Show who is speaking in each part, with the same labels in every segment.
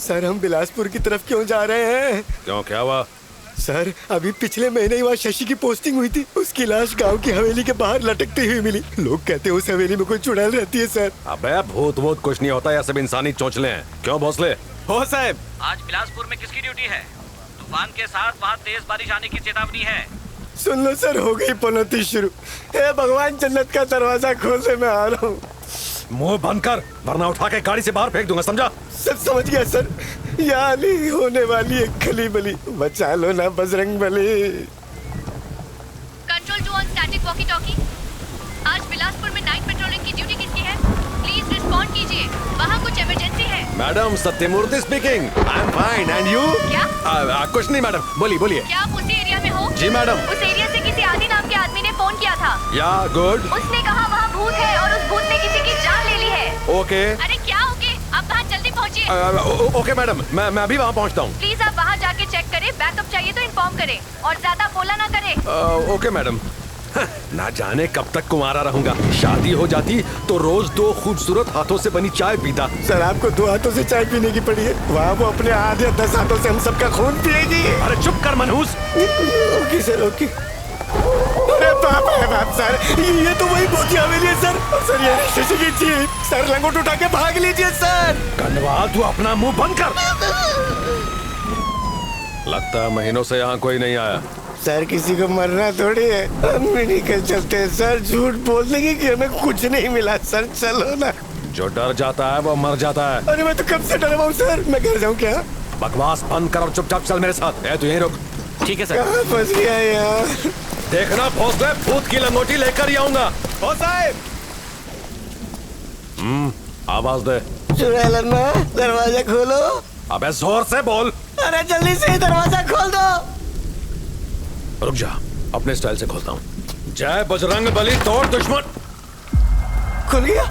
Speaker 1: Sir हम बिलासपुर की तरफ क्यों जा रहे हैं?
Speaker 2: क्यों, क्या हुआ?
Speaker 1: सर अभी पिछले महीने ही वहाँ शशि की पोस्टिंग हुई थी। उसकी लाश गांव की हवेली के बाहर लटकती हुई मिली। लोग कहते हैं उस हवेली में कोई चुड़ैल रहती है सर।
Speaker 2: अबे भूत वूत कुछ नहीं होता, ये सब इंसानी चोंचले हैं। क्यों भोसले?
Speaker 1: हो साहब।
Speaker 3: आज बिलासपुर में किसकी ड्यूटी है? तूफान के साथ वहाँ तेज बारिश आने की चेतावनी है।
Speaker 1: सुन लो सर, हो गई पनौती शुरू। हे भगवान, जन्नत का दरवाजा खोल दे, मैं आ रहा हूँ।
Speaker 2: मुंह बंद कर वरना उठा के गाड़ी से बाहर फेंक दूंगा, समझा?
Speaker 1: सब समझ गया सर। यानी होने वाली एक खली बली, बचा लो ना Bajrang Bali.
Speaker 4: Control 2 on static walkie talkie. आज बिलासपुर में नाइट पेट्रोलिंग की ड्यूटी किसकी है? प्लीज रिस्पॉन्ड कीजिए, वहाँ कुछ इमरजेंसी है।
Speaker 2: Madam Sathyamurthy speaking. I am fine and you?
Speaker 4: क्या?
Speaker 2: कुछ नहीं मैडम, बोलिए।
Speaker 4: क्या आप उसी एरिया में हो?
Speaker 2: जी मैडम।
Speaker 4: उस एरिया से किसी आदि नाम के आदमी ने फोन किया था।
Speaker 2: या गुड।
Speaker 4: उसने कहा वहाँ भूत है और उस भूत ने किसी की जान ले ली है।
Speaker 2: ओके।
Speaker 4: अरे क्या ओके, आप वहाँ जल्दी पहुँचिए।
Speaker 2: ओके मैडम, मैं अभी वहाँ पहुँचता हूँ।
Speaker 4: प्लीज आप वहाँ जाके चेक करें, बैकअप चाहिए तो इन्फॉर्म करें और ज्यादा बोला ना करें।
Speaker 2: Okay madam. ना जाने कब तक कुंवारा रहूंगा। शादी हो जाती तो रोज 2 खूबसूरत हाथों से बनी चाय पीता।
Speaker 1: सर आपको 2 हाथों से चाय पीने की पड़ी है, वहाँ वो अपने 8 या 10 हाथों से हम सबका खून पिएगी।
Speaker 2: अरे चुप कर मनहूस।
Speaker 1: Okay sir, okay. अरे बाप रे बाप सर, ये तो वही भूतिया हवेली है सर। सर ये शशि की जीप। सर लंगोट उठा के भाग लीजिए सर।
Speaker 2: कन्वा, तू अपना मुंह बंद कर। लगता है महीनों से यहाँ कोई नहीं आया।
Speaker 1: सर किसी को मरना थोड़ी है, हम भी निकल चलते हैं सर। झूठ बोल देंगे कि हमें कुछ नहीं मिला सर, चलो ना।
Speaker 2: जो डर जाता है वो मर जाता है।
Speaker 1: अरे मैं तो कब से डरा हुआ हूँ सर, मैं घर जाऊँ क्या?
Speaker 2: बकवास बंद कर और चुपचाप चल मेरे साथ। तू यहीं रुक।
Speaker 3: ठीक है सर।
Speaker 1: कहाँ फंस गया यार?
Speaker 2: देखना भोसले, भूत की लंगोटी लेकर ही आऊंगा।
Speaker 1: ओ साहब।
Speaker 2: आवाज दे।
Speaker 1: चुड़ैल अन्ना, दरवाजा खोलो।
Speaker 2: अबे जोर से बोल।
Speaker 1: अरे जल्दी से दरवाजा खोल दो।
Speaker 2: रुक जा, अपने स्टाइल से खोलता हूँ। जय बजरंग बली, तोड़ दुश्मन।
Speaker 1: खुल गया।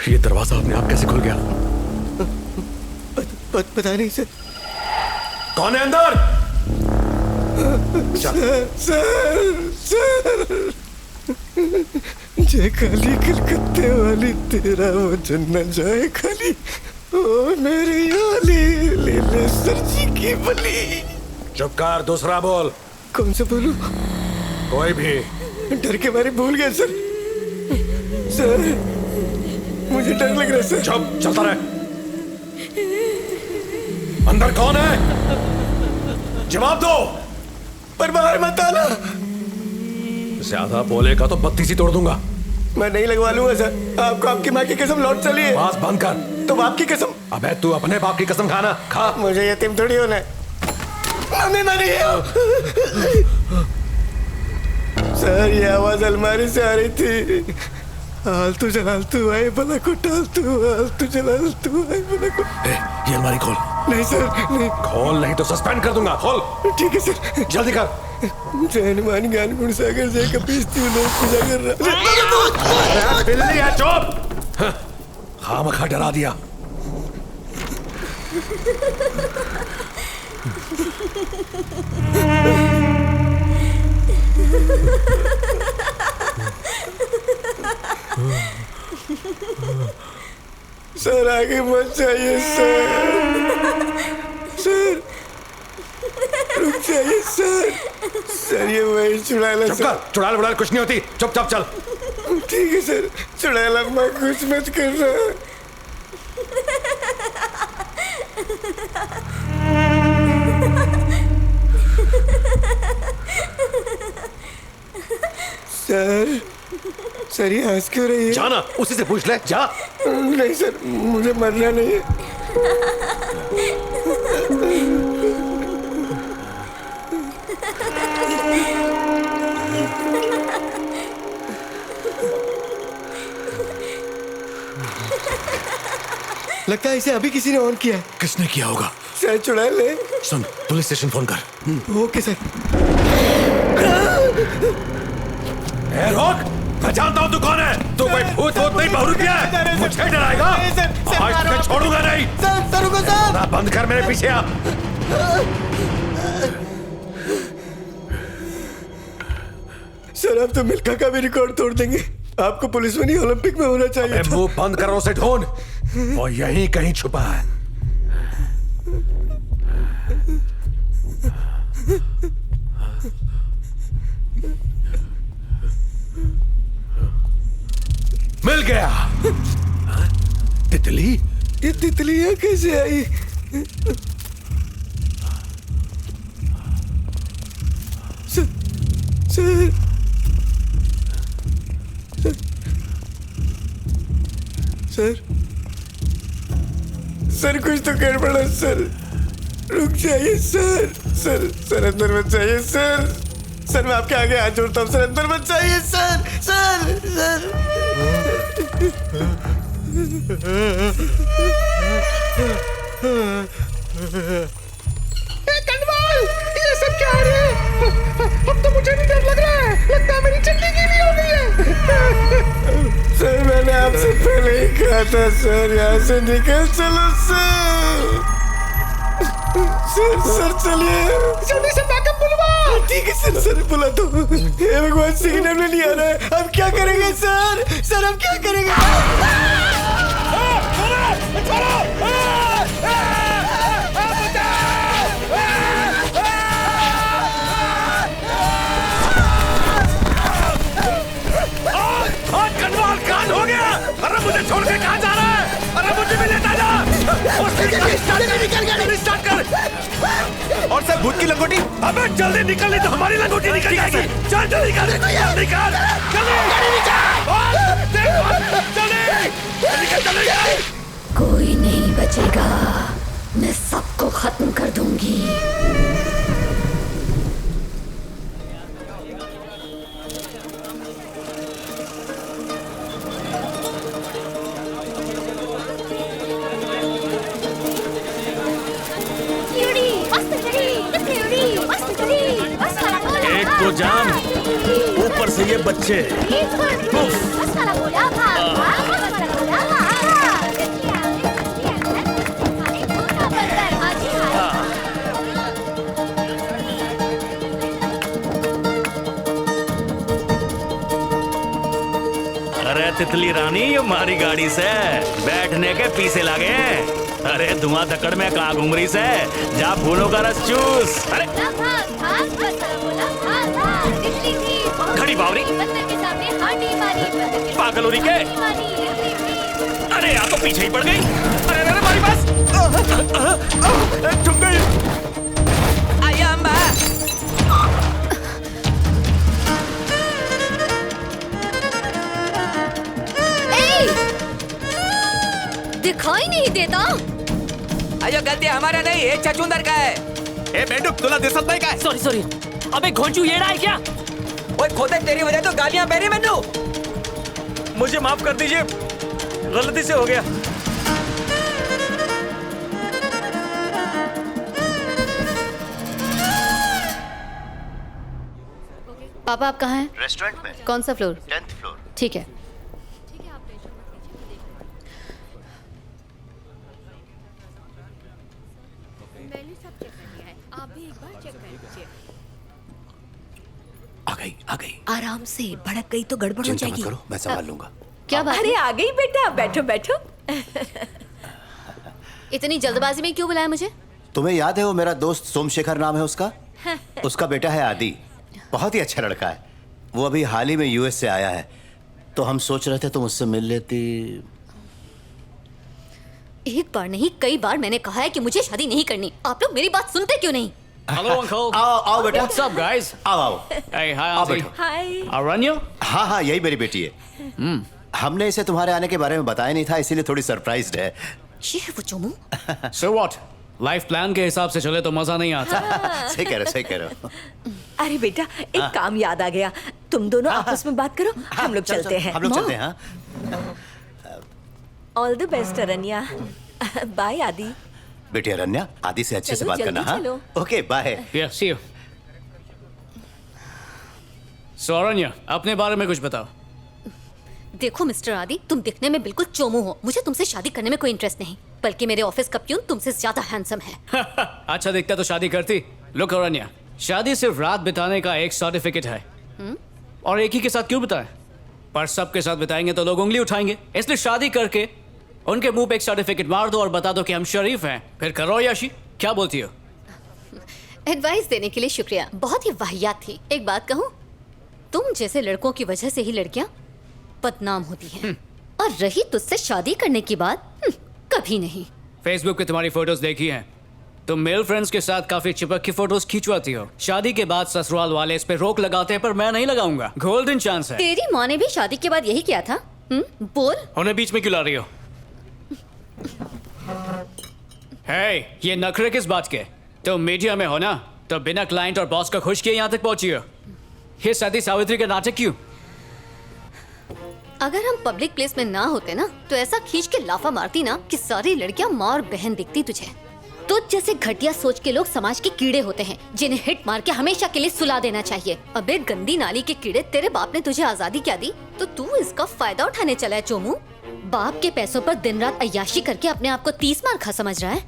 Speaker 2: ये दरवाजा अपने आप कैसे खुल गया?
Speaker 1: पता नहीं सर।
Speaker 2: कौन है अंदर?
Speaker 1: सर जय काली कलकत्ते वाली, तेरा वजन न जाए खाली। ओ मेरी याली, ले ले सर जी की बली।
Speaker 2: चुप कर, दूसरा बोल।
Speaker 1: कौन सा बोलूं?
Speaker 2: कोई भी।
Speaker 1: डर के मारे भूल गया सर। सर मुझे डर लग रहा है सर।
Speaker 2: चुप, चलता रहे। अंदर कौन है? जवाब दो।
Speaker 1: पर बाहर मत आना।
Speaker 2: ज्यादा बोलेगा तो बत्ती सी तोड़ दूंगा।
Speaker 1: मैं नहीं लगवा लूंगा सर, आपको आपकी माँ की कसम लौट चलिए।
Speaker 2: बात बंद कर।
Speaker 1: तो बाप की कसम।
Speaker 2: अबे तू अपने बाप की कसम खाना खा।
Speaker 1: मुझे यतीम थोड़ी होना है। मम्मी मरी है। सर ये आवाज अलमारी से आ रही थी। आलतू जलालतू आए भला को टालतू, आलतू जलालतू आए भला को।
Speaker 2: ये अलमारी खोल।
Speaker 1: नहीं सर नहीं।
Speaker 2: खोल नहीं तो सस्पेंड कर दूंगा। खोल।
Speaker 1: ठीक है सर।
Speaker 2: जल्दी कर।
Speaker 1: जय हनुमान ज्ञान गुण सागर, जय कपीस तू लोग पूजा कर रहा।
Speaker 2: बिल्ली है, चुप। खामखा डरा दिया।
Speaker 1: सर आगे मत जाइए सर। सर रुक जाइए सर। सर ये वही चुड़ैल।
Speaker 2: चुप कर, चुड़ैल बुड़ैल कुछ नहीं होती, चुपचाप चल।
Speaker 1: ठीक है सर। चुड़ैल अम्मा कुछ मत करना। सर ये हंस क्यों रही है?
Speaker 2: जाना, उसी से पूछ ले, जा।
Speaker 1: नहीं सर, मुझे मरना नहीं है। लगता है इसे अभी किसी ने ऑन किया है।
Speaker 2: किसने किया होगा?
Speaker 1: सर चुड़ैल ने।
Speaker 2: सुन, पुलिस स्टेशन फोन कर।
Speaker 1: Okay sir.
Speaker 2: ए रोक, मैं जानता हूँ तू कौन है। तू कोई भूत वूत नहीं बहुरूप है। मुझे डराएगा? आज मैं छोड़ूंगा नहीं।
Speaker 1: सर रुको सर।
Speaker 2: बंद कर, मेरे पीछे आ।
Speaker 1: सर अब तो मिल्खा का भी रिकॉर्ड तोड़ देंगे। आपको पुलिस में नहीं ओलंपिक में होना चाहिए था।
Speaker 2: मुंह बंद करो, उसे ढूंढ, वो यहीं कहीं छुपा है। मिल गया। तितली?
Speaker 1: ये तितलियां कैसे आई? सर सर सर कुछ तो गड़बड़ है सर। रुक जाइए सर। सर अंदर मत जाइए सर। सर मैं आपके आगे हाथ जोड़ता हूँ सर, अंदर मत जाइए सर। सर
Speaker 5: कन्वाल, ये सब क्या हो रहा है? अब तो मुझे भी डर लग रहा है। लगता है मेरी चटनी गीली हो गई है।
Speaker 1: सर मैंने आपसे पहले ही कहा था सर, यहाँ से निकल चलो सर। सर चलिए,
Speaker 5: जल्दी से बैकअप बुलवा।
Speaker 1: ठीक है सर बुला दो। हे भगवान, सिग्नल में नहीं आ रहा है, अब क्या करेंगे सर? सर अब क्या करेंगे?
Speaker 2: अरे मुझे छोड़ के कहाँ जा रहा है? अरे मुझे भी लेता जा। स्टार्ट कर। और सब भूत की लंगोटी? अबे जल्दी निकल, नहीं तो हमारी लंगोटी निकल जाएगी। चल जल्दी निकल, निकल जल्दी।
Speaker 6: कोई नहीं बचेगा, मैं सबको खत्म कर दूंगी।
Speaker 7: एक को जान, ऊपर से ये बच्चे। अरे तितली रानी, ये हमारी गाड़ी से बैठने के पीछे लगे हैं। अरे धुआं धक्कड़ में कहाँ घूम रही से? जा फूलों का रस चूस। अरे खड़ी बावरी, पागल हो रही के? अरे यहाँ तो पीछे ही पड़ गई। अरे अरे हमारी बस ठुक गई।
Speaker 4: दिखाई नहीं देता।
Speaker 8: अयो गलती हमारा नहीं है, चचुंदर का है।
Speaker 2: ए बेंडुक, तुला दिसत नाही काय?
Speaker 7: सॉरी। अबे घोंचू येड़ा है क्या?
Speaker 8: ओए खोदे, तेरी वजह तो गालियां पहनी मैनू।
Speaker 7: मुझे माफ कर दीजिए, गलती से हो गया।
Speaker 4: पापा आप कहाँ हैं?
Speaker 9: रेस्टोरेंट में।
Speaker 4: कौन सा फ्लोर?
Speaker 9: 10th floor.
Speaker 4: ठीक है।
Speaker 2: आ गई।
Speaker 6: आराम से, भड़क गई तो गड़बड़ हो जाएगी।
Speaker 2: करो, मैं संभाल लूंगा।
Speaker 4: क्या बात?
Speaker 6: अरे आ गई बेटा, बैठो बैठो।
Speaker 4: इतनी जल्दबाजी में क्यों बुलाया मुझे?
Speaker 9: तुम्हें याद है वो मेरा दोस्त सोमशेखर नाम है उसका? उसका बेटा है आदि, बहुत ही अच्छा लड़का है। वो अभी हाल ही में यूएस से आया है, तो हम सोच रहे थे तुम उससे मिल लेती।
Speaker 4: एक बार नहीं कई बार मैंने कहा है कि मुझे शादी नहीं करनी। आप लोग मेरी बात सुनते क्यों नहीं?
Speaker 7: Hello uncle.
Speaker 9: आओ बेटा।
Speaker 7: What's up guys?
Speaker 9: आओ।
Speaker 7: Hey, hi
Speaker 9: आओ
Speaker 7: auntie.
Speaker 9: बैठो।
Speaker 6: हाय।
Speaker 7: Aranya?
Speaker 9: हाँ यही मेरी बेटी है। हमने इसे तुम्हारे आने के बारे में बताया नहीं था, इसीलिए थोड़ी सरप्राइज्ड है।
Speaker 4: ये है वो Chomu.
Speaker 7: So what? Life plan के हिसाब से चले तो मजा नहीं आता।
Speaker 9: सही कह रहे हो।
Speaker 6: अरे बेटा, एक काम याद आ गया। तुम दोनों आपस में बात करो, हम लोग चलते हैं।
Speaker 9: हम लोग चलते हैं। हाँ
Speaker 6: all the best Aranya. Bye आदि।
Speaker 9: बेटी अरन्या, आदि से अच्छे से
Speaker 6: चलो,
Speaker 9: बात करना।
Speaker 6: जल्दी
Speaker 9: हाँ
Speaker 6: चलो।
Speaker 9: Okay bye.
Speaker 7: Yeah, see you. So Aranya, अपने बारे में कुछ बताओ।
Speaker 4: देखो मिस्टर आदि, तुम दिखने में बिल्कुल चोमू हो। मुझे तुमसे शादी करने में कोई इंटरेस्ट नहीं, बल्कि मेरे ऑफिस का प्यून तुमसे ज्यादा हैंडसम है।
Speaker 7: अच्छा दिखता तो शादी करती। Look Aranya, शादी सिर्फ रात बिताने का एक सर्टिफिकेट है। और एक ही के साथ क्यों बिताएं?
Speaker 10: पर सबके साथ बिताएंगे तो लोग उंगली उठाएंगे, इसलिए शादी करके उनके मुंह पे एक सर्टिफिकेट मार दो और बता दो कि हम शरीफ हैं, फिर करो याशी। क्या बोलती हो?
Speaker 11: एडवाइस देने के लिए शुक्रिया, बहुत ही वाहियात थी। एक बात कहूँ, तुम जैसे लड़कों की वजह से ही लड़कियां बदनाम होती हैं। और रही तुझसे शादी करने की बात, कभी नहीं।
Speaker 10: फेसबुक पे तुम्हारी फोटोज देखी हैं, तुम मेल फ्रेंड्स के साथ काफी चिपक की फोटोज खींचवाती हो। शादी के बाद ससुराल वाले इस पे रोक लगाते हैं, पर मैं नहीं लगाऊंगा। गोल्डन चांस है।
Speaker 11: तेरी माँ ने भी शादी के बाद यही किया था। बोल।
Speaker 10: उन्हें बीच में क्यों ला रही हो? हे, ये नखरे किस बात के? तुम मीडिया में हो ना, तो बिना क्लाइंट और बॉस का खुश किए यहाँ तक पहुंची हो। ये सती सावित्री के नाटक क्यों?
Speaker 11: अगर हम पब्लिक प्लेस में ना होते ना, तो ऐसा खींच के लाफा मारती ना कि सारी लड़कियां माँ और बहन दिखती तुझे। तुझ जैसे घटिया सोच के लोग समाज के कीड़े होते हैं, जिन्हें हिट मार के हमेशा के लिए सुला देना चाहिए। अबे गंदी नाली के कीड़े, तेरे बाप ने तुझे आजादी क्या दी, तो तू इसका फायदा उठाने चला है चोमू। बाप के पैसों पर दिन रात अय्याशी करके अपने आप को 30 मार खा समझ रहा है।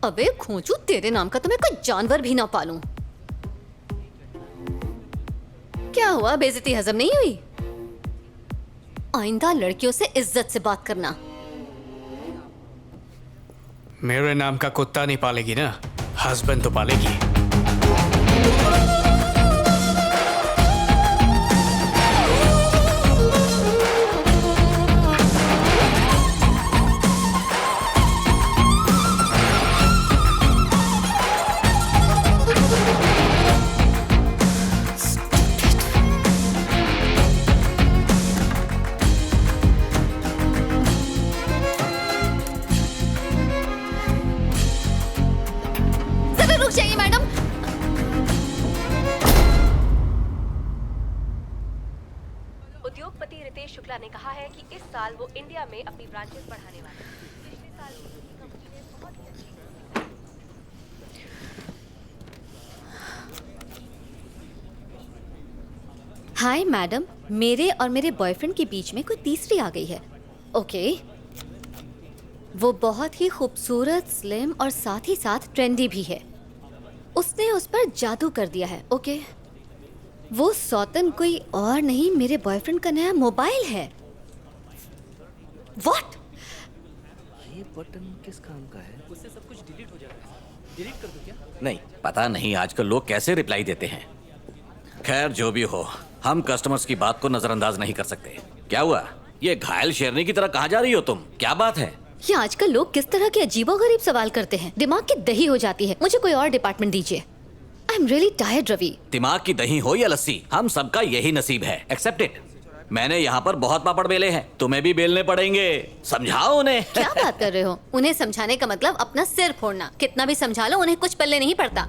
Speaker 11: अबे खोचू, तेरे नाम का तो मैं कोई जानवर भी ना पालूं। क्या हुआ, बेइज्जती हजम नहीं हुई? आइंदा लड़कियों से इज्जत से बात करना।
Speaker 10: मेरे नाम का कुत्ता नहीं पालेगी ना, हस्बैंड तो पालेगी।
Speaker 12: उद्योगपति रितेश शुक्ला ने कहा है कि इस साल वो इंडिया में अपनी ब्रांचेस बढ़ाने वाले हैं। पिछले साल उनकी कंपनी ने बहुत ही अच्छी।
Speaker 11: हाय मैडम, मेरे और मेरे बॉयफ्रेंड के बीच में कोई तीसरी आ गई है। ओके, वो बहुत ही खूबसूरत, स्लिम और साथ ही साथ ट्रेंडी भी है। उसने उस पर जादू कर दिया है। ओके, वो सौतन कोई और नहीं, मेरे बॉयफ्रेंड का नया मोबाइल है। व्हाट?
Speaker 13: ये बटन किस काम का है? उससे सब कुछ डिलीट हो जाएगा। डिलीट कर दूं क्या?
Speaker 7: नहीं, पता नहीं आजकल लोग कैसे रिप्लाई देते हैं। खैर जो भी हो, हम कस्टमर्स की बात को नजरअंदाज नहीं कर सकते। क्या हुआ? ये घायल शेरनी की तरह कहाँ जा रही हो तुम? क्या बात है?
Speaker 11: ये आजकल लोग किस तरह के अजीबोगरीब सवाल करते हैं, दिमाग की दही हो जाती है। मुझे कोई और डिपार्टमेंट दीजिए। I am really tired Ravi.
Speaker 7: दिमाग की दही हो या लस्सी, हम सबका यही नसीब है। Accept it. मैंने यहाँ पर बहुत पापड़ बेले हैं, तुम्हें भी बेलने पड़ेंगे। समझाओ उन्हें।
Speaker 11: क्या बात कर रहे हो? उन्हें समझाने का मतलब अपना सिर फोड़ना। कितना भी समझा लो, उन्हें कुछ पल्ले नहीं पड़ता।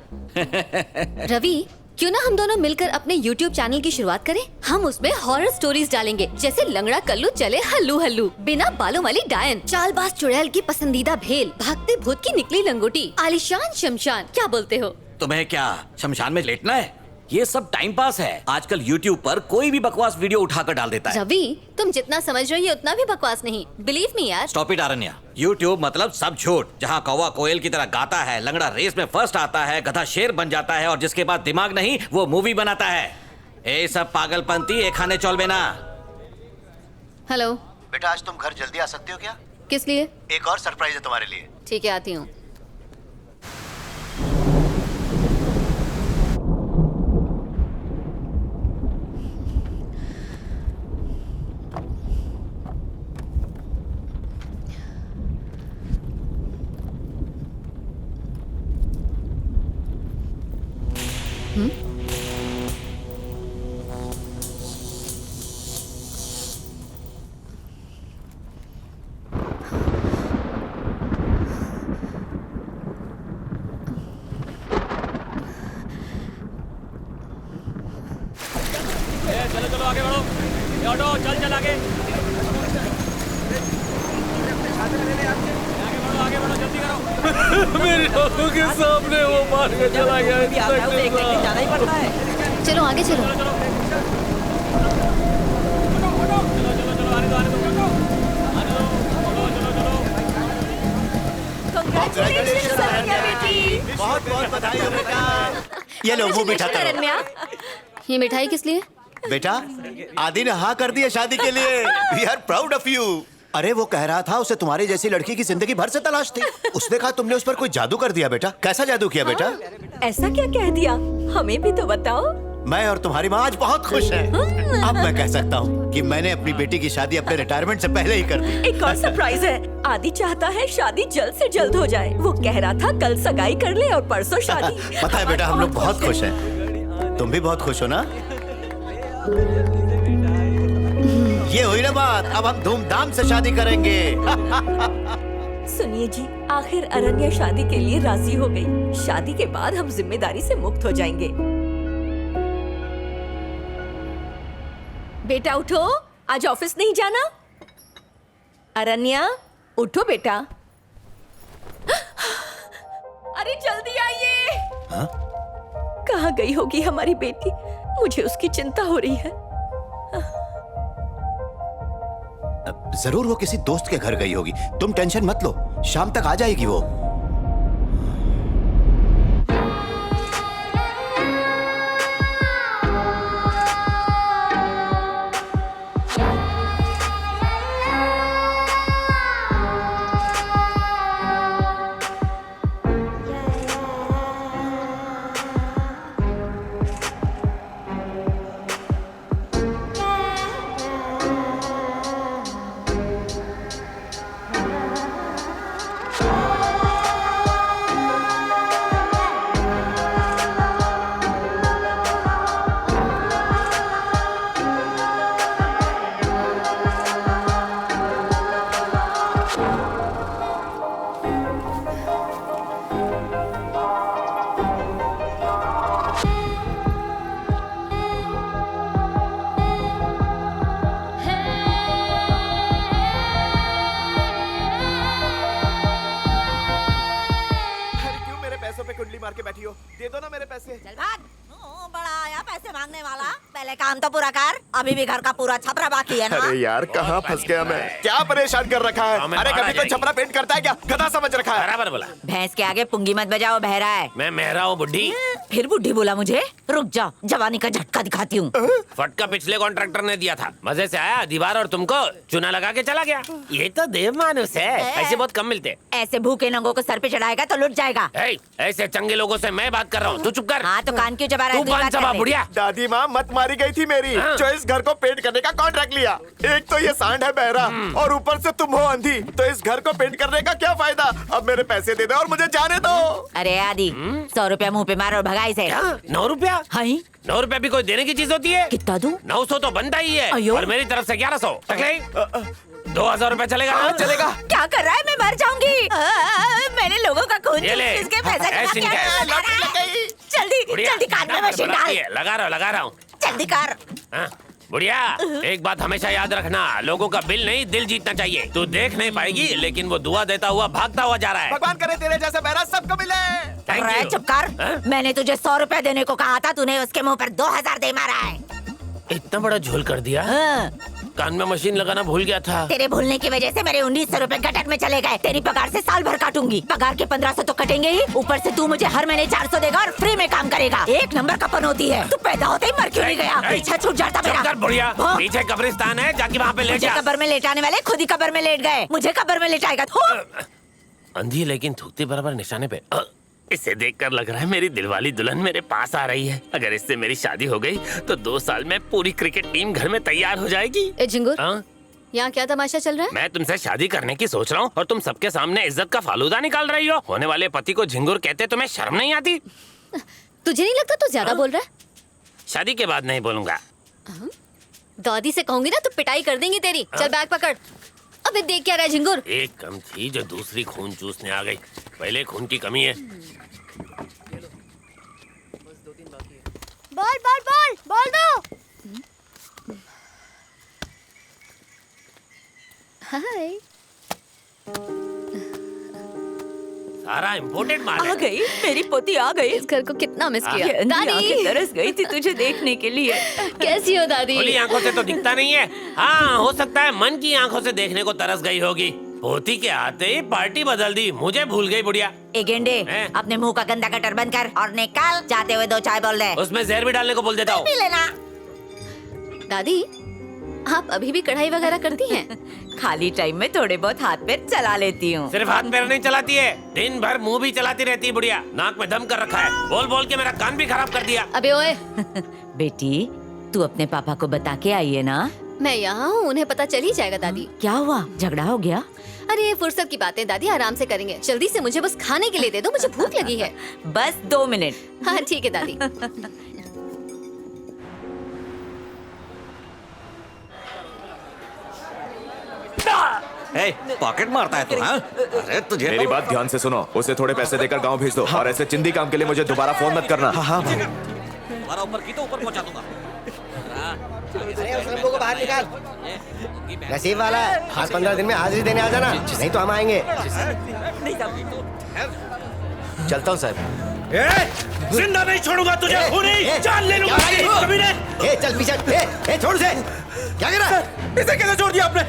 Speaker 11: रवि, क्यों ना हम दोनों मिलकर अपने YouTube चैनल की शुरुआत करें? हम उसमें हॉरर स्टोरीज डालेंगे, जैसे लंगड़ा कल्लू चले हल्लू हल्लू, बिना बालों वाली डायन, चालबाज चुड़ैल की पसंदीदा भेल, भागते भूत की निकली लंगोटी, आलिशान शमशान। क्या बोलते हो?
Speaker 7: तुम्हें क्या शमशान में लेटना है? ये सब टाइम पास है। आजकल YouTube पर कोई भी बकवास वीडियो उठाकर डाल देता है।
Speaker 11: रवि, तुम जितना समझ रहे हो ये उतना भी बकवास नहीं। बिलीव मी यार।
Speaker 7: Stop it आरण्या। YouTube मतलब सब झूठ, जहाँ कौवा कोयल की तरह गाता है, लंगड़ा रेस में फर्स्ट आता है, गधा शेर बन जाता है और जिसके पास दिमाग नहीं वो मूवी बनाता है। ये सब पागलपंती एक खाने चौल में ना।
Speaker 11: हेलो
Speaker 9: बेटा, आज तुम घर जल्दी आ सकते हो क्या?
Speaker 11: किस लिए?
Speaker 9: एक और सरप्राइज है तुम्हारे लिए।
Speaker 11: ठीक है, आती हूँ।
Speaker 10: चलो चलो आगे बढ़ो। ये ऑटो चल चल आगे। आगे बढ़ो जल्दी करो।
Speaker 2: मेरी आंखों के सामने वो मार के चला गया।
Speaker 8: जाना ही पड़ता है।
Speaker 11: चलो आगे चलो।
Speaker 9: बहुत बहुत बधाई हो बेटा। ये लो वो मिठाई।
Speaker 11: ये मिठाई किस लिए?
Speaker 9: बेटा, आदि ने हाँ कर दी है शादी के लिए। We are proud of you. अरे वो कह रहा था उसे तुम्हारी जैसी लड़की की जिंदगी भर से तलाश थी। उसने कहा तुमने उस पर कोई जादू कर दिया बेटा। कैसा जादू किया बेटा?
Speaker 6: ऐसा क्या कह दिया, हमें भी तो बताओ।
Speaker 9: मैं और तुम्हारी माँ आज बहुत खुश हैं। अब मैं कह सकता हूँ कि मैंने अपनी बेटी की शादी अपने रिटायरमेंट से पहले ही कर दी।
Speaker 6: एक और सरप्राइज है, आदि चाहता है शादी जल्द से जल्द हो जाए। वो कह रहा था कल सगाई कर ले और परसों शादी।
Speaker 9: पता है बेटा, हम लोग बहुत खुश हैं। तुम भी बहुत खुश हो ना? ये हुई ना बात, अब हम धूमधाम से शादी करेंगे।
Speaker 6: सुनिए जी, आखिर अरण्या शादी के लिए राजी हो गई। शादी के बाद हम जिम्मेदारी से मुक्त हो जाएंगे। बेटा उठो, आज ऑफिस नहीं जाना? अरण्या उठो बेटा। अरे जल्दी आइए।
Speaker 9: हाँ?
Speaker 6: कहाँ गई होगी हमारी बेटी? मुझे उसकी चिंता हो रही है।
Speaker 9: जरूर वो किसी दोस्त के घर गई होगी। तुम टेंशन मत लो, शाम तक आ जाएगी वो।
Speaker 14: काम तो पूरा कर, अभी भी घर का पूरा छपरा बाकी है ना।
Speaker 1: अरे यार कहाँ फंस गया मैं, क्या परेशान कर रखा है। अरे कभी तो छपरा पेंट करता है क्या, गधा समझ रखा है।
Speaker 15: बराबर बोला।
Speaker 14: भैंस के आगे पुंगी मत बजाओ, बहरा है।
Speaker 15: मैं मेहरा हूँ बुड्ढी।
Speaker 14: फिर बुड्ढी बोला मुझे? रुक जा, जवानी का झटका दिखाती हूँ।
Speaker 15: फटका पिछले कॉन्ट्रैक्टर ने दिया था, मजे से आया दीवार और तुमको चुना लगा के चला गया। ये तो देव मानुस है, ऐसे बहुत कम मिलते।
Speaker 14: ऐसे भूखे नंगों को सर पे चढ़ाएगा तो लुट जाएगा।
Speaker 15: ऐसे चंगे लोगों से मैं बात कर रहा हूँ, तू चुप कर।
Speaker 14: हाँ तो कान क्यों चबा रहा है?
Speaker 15: तू कान चबा बुढ़िया।
Speaker 1: दादी माँ मत मारी गई थी मेरी, जो इस घर को पेंट करने का कॉन्ट्रैक्ट लिया। एक तो ये सांड है बहरा और ऊपर से तुम हो अंधी, तो इस घर को पेंट करने का क्या फायदा। अब मेरे पैसे दे दो और मुझे जाने दो।
Speaker 14: अरे आदि 100 रुपया मुँह पे मारो और भगाई से।
Speaker 15: 9 रुपया? 9 रुपया भी कोई देने की चीज होती है?
Speaker 14: कितना दूं?
Speaker 15: 900 तो बनता ही है और मेरी तरफ से 1100। 2000 रुपया चलेगा?
Speaker 1: हाँ चलेगा।
Speaker 14: क्या कर रहा है, मैं मर जाऊंगी। मैंने लोगों का खून इसके पैसे जल्दी जल्दी कान में मशीन डाल।
Speaker 15: लगा रहा हूँ।
Speaker 14: जल्दी कर।
Speaker 15: बुढ़िया एक बात हमेशा याद रखना, लोगों का बिल नहीं दिल जीतना चाहिए। तू देख नहीं पाएगी लेकिन वो दुआ देता हुआ भागता हुआ जा रहा है।
Speaker 1: भगवान करे तेरे जैसा बहरा सबको मिले।
Speaker 14: चुप कर। मैंने तुझे 100 रुपया देने को कहा था, तूने उसके मुंह पर 2000 दे मारा है।
Speaker 15: इतना बड़ा झोल कर दिया। कान में मशीन लगाना भूल गया था।
Speaker 14: तेरे भूलने की वजह से मेरे 1900 रुपए गटक में चले गए। तेरी पगार से साल भर काटूंगी। पगार के 1500 तो कटेंगे ही, ऊपर से तू मुझे हर महीने 400 देगा और फ्री में काम करेगा। एक नंबर का पनौती है। तू पैदा होते ही मर क्यों नहीं गया? पीछा छूट जाता मेरा।
Speaker 15: बुढ़िया पीछे कब्रिस्तान है, जाके वहाँ पे लेट जा।
Speaker 14: कब्र में लेटाने वाले खुद ही कब्र में लेट गए, मुझे कब्र में लेटाएगा।
Speaker 15: अंधी लेकिन थूकती बराबर निशाने पे। इसे देखकर लग रहा है मेरी दिलवाली दुल्हन मेरे पास आ रही है। अगर इससे मेरी शादी हो गई तो 2 साल में पूरी क्रिकेट टीम घर में तैयार हो जाएगी।
Speaker 11: झिंगुर, यहाँ क्या तमाशा चल रहा है?
Speaker 15: मैं तुमसे शादी करने की सोच रहा हूँ और तुम सबके सामने इज्जत का फालूदा निकाल रही हो। होने वाले पति को झिंगुर कहते तुम्हें शर्म नहीं आती?
Speaker 11: तुझे नहीं लगता तू ज्यादा बोल रहा है?
Speaker 15: शादी के बाद नहीं बोलूंगा।
Speaker 11: दादी से कहूंगी ना तो पिटाई कर देंगी तेरी। चल बैग पकड़। अबे देख क्या रहा है झिंगुर?
Speaker 15: एक कम थी जो दूसरी खून चूसने आ गई। पहले खून की कमी है।
Speaker 11: बॉल बॉल बॉल बॉल दो। हाय।
Speaker 15: सारा इम्पोर्टेड माल
Speaker 6: आ गई, मेरी पोती आ गई।
Speaker 11: इस घर को कितना मिस किया।
Speaker 6: दादी तरस गई थी तुझे देखने के लिए।
Speaker 11: कैसी हो दादी?
Speaker 15: खुली आंखों से तो दिखता नहीं है। हाँ हो सकता है मन की आंखों से देखने को तरस गई होगी। पोती के आते ही पार्टी बदल दी, मुझे भूल गई बुढ़िया।
Speaker 14: ए गेंडे, अपने मुंह का गंदा गटर बंद कर और निकाल। जाते हुए 2 चाय बोल दे।
Speaker 15: उसमें जहर भी डालने को बोल देता हूँ।
Speaker 14: पी लेना।
Speaker 11: दादी, आप अभी भी कढ़ाई वगैरह करती हैं?
Speaker 14: खाली टाइम में थोड़े बहुत हाथ पैर चला लेती हूँ।
Speaker 15: सिर्फ हाथ पैर नहीं चलाती है, दिन भर मुंह भी चलाती रहती है बुढ़िया। नाक में दम कर रखा है, बोल बोल के मेरा कान भी खराब कर दिया।
Speaker 11: अबे ओए
Speaker 14: बेटी, तू अपने पापा को बता के आई है ना?
Speaker 11: मैं यहाँ हूँ, उन्हें पता चल ही जाएगा दादी।
Speaker 14: क्या हुआ, झगड़ा हो गया?
Speaker 11: अरे ये फुर्सत की बातें दादी, आराम से करेंगे। जल्दी से मुझे बस खाने के लिए दे दो, मुझे भूख लगी है।
Speaker 14: बस 2 मिनट।
Speaker 11: हाँ ठीक है दादी।
Speaker 7: पॉकेट मारता है तू, हाँ? अरे तुझे
Speaker 2: मेरी बात ध्यान से सुनो, उसे थोड़े पैसे देकर गांव भेज दो। और ऐसे चिंदी काम के लिए मुझे दोबारा फोन मत करना। हाँ
Speaker 7: तुम्हारा ऊपर की तो ऊपर पहुंचा दूंगा।
Speaker 16: अरे उस रंगों को बाहर निकाल। नसीब वाला है, हर 15 दिन में हाजिरी देने आ जाना, नहीं तो हम आएंगे।
Speaker 9: चलता हूँ साहब।
Speaker 2: जिंदा नहीं छोड़ूंगा तुझे, खूनी जान ले लूंगा।
Speaker 16: चल पीछे, छोड़ से। क्या कर रहा है?
Speaker 2: इसे कैसे छोड़ दिया आपने?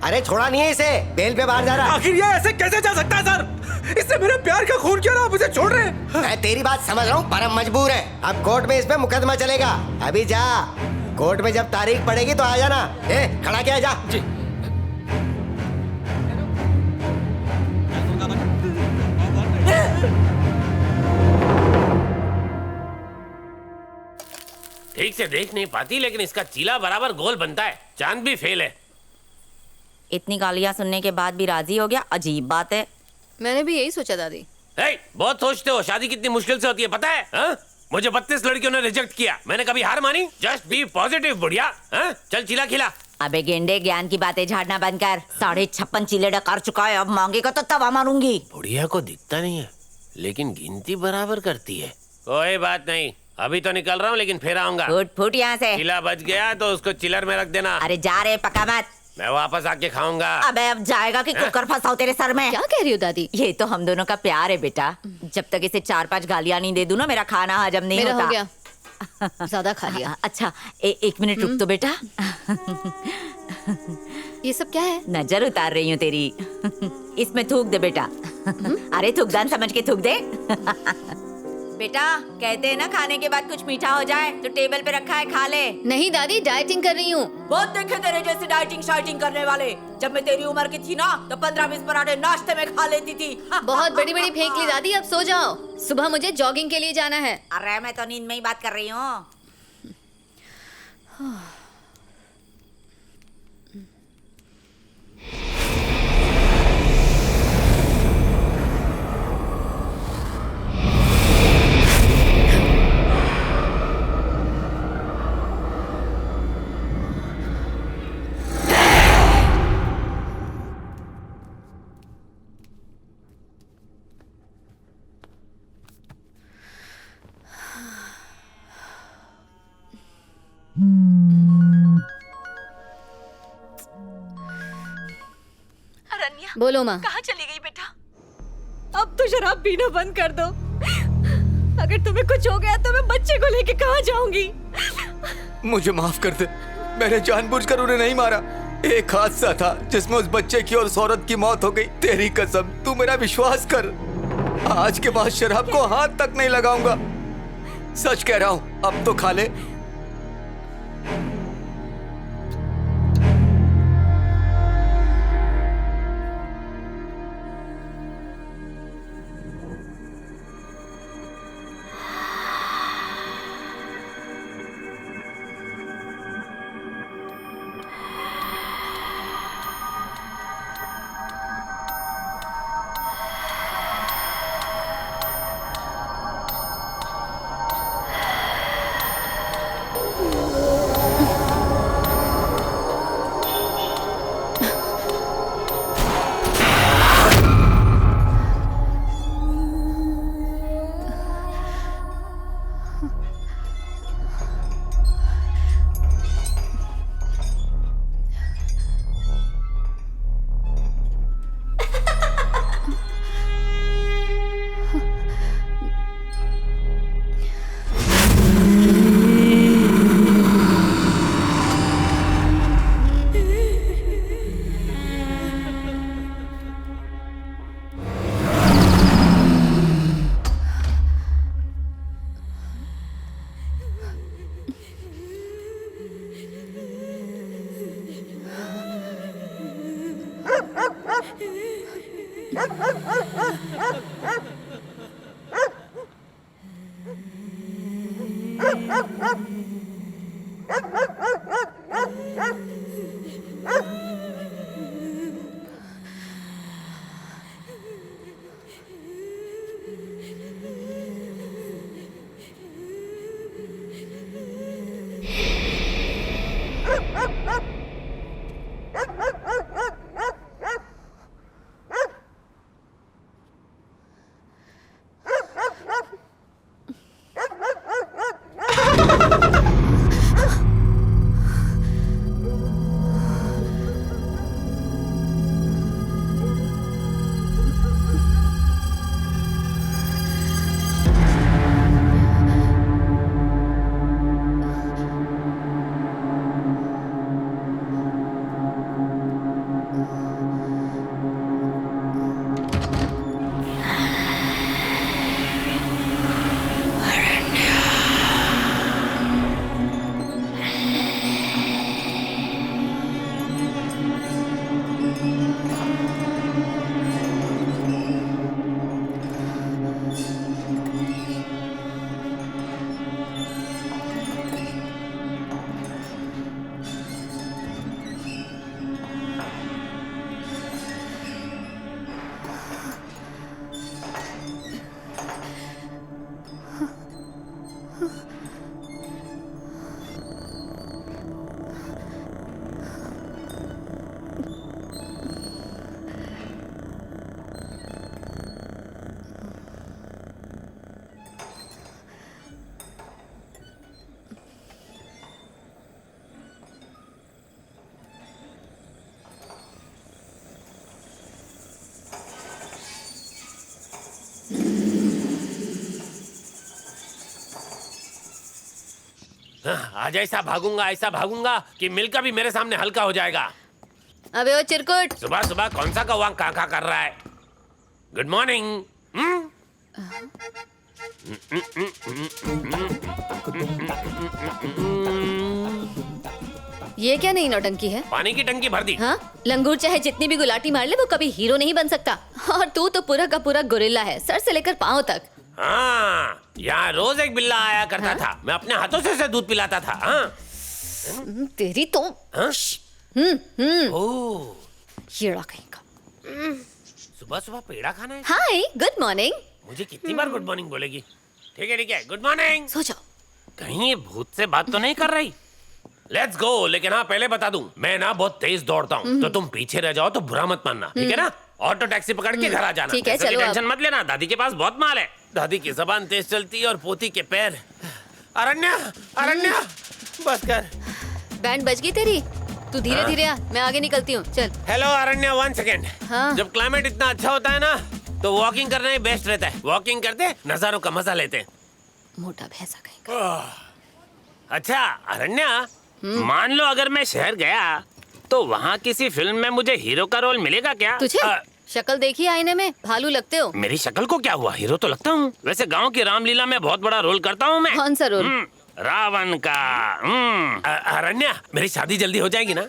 Speaker 16: अरे छोड़ा नहीं है इसे, बेल पे बाहर जा रहा है।
Speaker 2: आखिर ये ऐसे कैसे जा सकता है सर? इससे मेरे प्यार का खून क्यों ना आप इसे छोड़ रहे हैं?
Speaker 16: मैं तेरी बात समझ रहा हूँ, पर हम मजबूर है। अब कोर्ट में इस पे मुकदमा चलेगा। अभी जा, कोर्ट में जब तारीख पड़ेगी तो आ जाना। खड़ा क्या, जा।
Speaker 15: ठीक से देख नहीं पाती, लेकिन इसका चीला बराबर गोल बनता है। चांद भी फेल है।
Speaker 14: इतनी गालियाँ सुनने के बाद भी राजी हो गया, अजीब बात है।
Speaker 11: मैंने भी यही सोचा दादी।
Speaker 15: बहुत सोचते हो, शादी कितनी मुश्किल से होती है पता है? हा? मुझे 32 लड़कियों ने रिजेक्ट किया, मैंने कभी हार मानी? जस्ट बी पॉजिटिव बुढ़िया। चल चीला खिला।
Speaker 14: अबे गेंडे, ज्ञान की बातें झाड़ना बंद कर। 56.5 चीले डकार चुका है, अब मांगेगा तो तवा मारूंगी।
Speaker 15: बुढ़िया को दिखता नहीं है, लेकिन गिनती बराबर करती है। कोई बात नहीं, अभी तो निकल रहा हूँ, लेकिन फिर आऊंगा।
Speaker 14: फुट यहाँ से।
Speaker 15: चीला बच गया तो उसको चिलर में रख देना।
Speaker 14: अरे जा रहे, पका मत।
Speaker 15: मैं वापस आके खाऊंगा।
Speaker 14: अबे अब जाएगा कि कुकर फंसाओ तेरे सर में?
Speaker 11: क्या कह रही हो दादी?
Speaker 14: ये तो हम दोनों का प्यार है बेटा। जब तक इसे 4-5 गालियाँ नहीं दे दूं ना, मेरा खाना हजम नहीं होता।
Speaker 11: हो गया, ज्यादा खा लिया।
Speaker 14: अच्छा 1 मिनट रुक तो बेटा।
Speaker 11: ये सब क्या है?
Speaker 14: नजर उतार रही हूँ तेरी। इसमें थूक दे बेटा। अरे थूकदान समझ के थूक दे। बेटा कहते हैं ना, खाने के बाद कुछ मीठा हो जाए तो टेबल पे रखा है, खा ले।
Speaker 11: नहीं दादी, डाइटिंग कर रही हूँ।
Speaker 14: बहुत देखे तेरे जैसे डाइटिंग शाइटिंग करने वाले। जब मैं तेरी उम्र की थी ना, तो 15-20 पराठे नाश्ते में खा लेती थी।
Speaker 11: बहुत बड़ी बड़ी फेंक ली दादी, अब सो जाओ। सुबह मुझे जॉगिंग के लिए जाना है।
Speaker 14: अरे मैं तो नींद में ही बात कर रही हूँ।
Speaker 11: बोलो माँ।
Speaker 6: कहाँ चली गई बेटा? अब तो शराब पीना बंद कर दो। अगर तुम्हें कुछ हो गया तो मैं बच्चे को लेके कहाँ जाऊंगी?
Speaker 1: मुझे माफ कर दे, मैंने जानबूझकर उन्हें नहीं मारा। एक हादसा था जिसमें उस बच्चे की और उस औरत की मौत हो गई। तेरी कसम, तू मेरा विश्वास कर। आज के बाद शराब को हाथ तक नहीं लगाऊंगा। सच कह रहा हूँ, अब तो खा ले।
Speaker 15: आज ऐसा भागूंगा कि मिल का भी मेरे सामने हल्का हो जाएगा।
Speaker 11: अबे ओ चिरकुट,
Speaker 15: सुबह सुबह कौन सा कौवा काका कर रहा है? Good morning.
Speaker 11: ये क्या नई नौटंकी है?
Speaker 15: पानी की टंकी भर दी।
Speaker 11: हाँ, लंगूर चाहे जितनी भी गुलाटी मार ले वो कभी हीरो नहीं बन सकता। और तू तो पूरा का पूरा गोरिल्ला है, सर से लेकर पाँव तक।
Speaker 15: हाँ, यहाँ रोज एक बिल्ला आया करता था, मैं अपने हाथों से उसे दूध पिलाता था। हाँ?
Speaker 11: तेरी तो हीरा कहीं का।
Speaker 15: सुबह सुबह पेड़ा खाना है?
Speaker 11: हाय, गुड मॉर्निंग।
Speaker 15: मुझे कितनी बार गुड मॉर्निंग बोलेगी? ठीक है, गुड मॉर्निंग।
Speaker 11: सो जाओ।
Speaker 15: कहीं ये भूत से बात तो नहीं कर रही? Let's go. लेकिन हाँ, पहले बता दूं, मैं ना बहुत तेज दौड़ता हूँ, तो तुम पीछे रह जाओ तो बुरा मत मानना, ठीक है ना? ऑटो टैक्सी पकड़ के घर आ जाना।
Speaker 11: ठीक है, चलो।
Speaker 15: टेंशन मत लेना, दादी के पास बहुत माल है। दादी की जबान तेज चलती है और पोती के पैर। अरण्या, बस कर।
Speaker 11: बैंड बज गई तेरी। तू धीरे धीरे आ, मैं आगे निकलती हूँ। चल।
Speaker 15: Hello अरण्या, 1 second.
Speaker 11: हाँ?
Speaker 15: जब क्लाइमेट इतना अच्छा होता है ना, तो वॉकिंग करना ही बेस्ट रहता है। वॉकिंग करते नजारों का मजा लेते।
Speaker 11: मोटा भैंसा कहीं।
Speaker 15: अच्छा अरण्या, मान लो अगर मैं शहर गया तो वहाँ किसी फिल्म में मुझे हीरो का रोल मिलेगा क्या?
Speaker 11: तुझे शक्ल देखी आईने में, भालू लगते हो।
Speaker 15: मेरी शक्ल को क्या हुआ, हीरो तो लगता हूँ। वैसे गांव की रामलीला में बहुत बड़ा रोल करता हूँ मैं।
Speaker 11: कौन सा रोल?
Speaker 15: रावण का। अरण्या, मेरी शादी जल्दी हो जाएगी ना?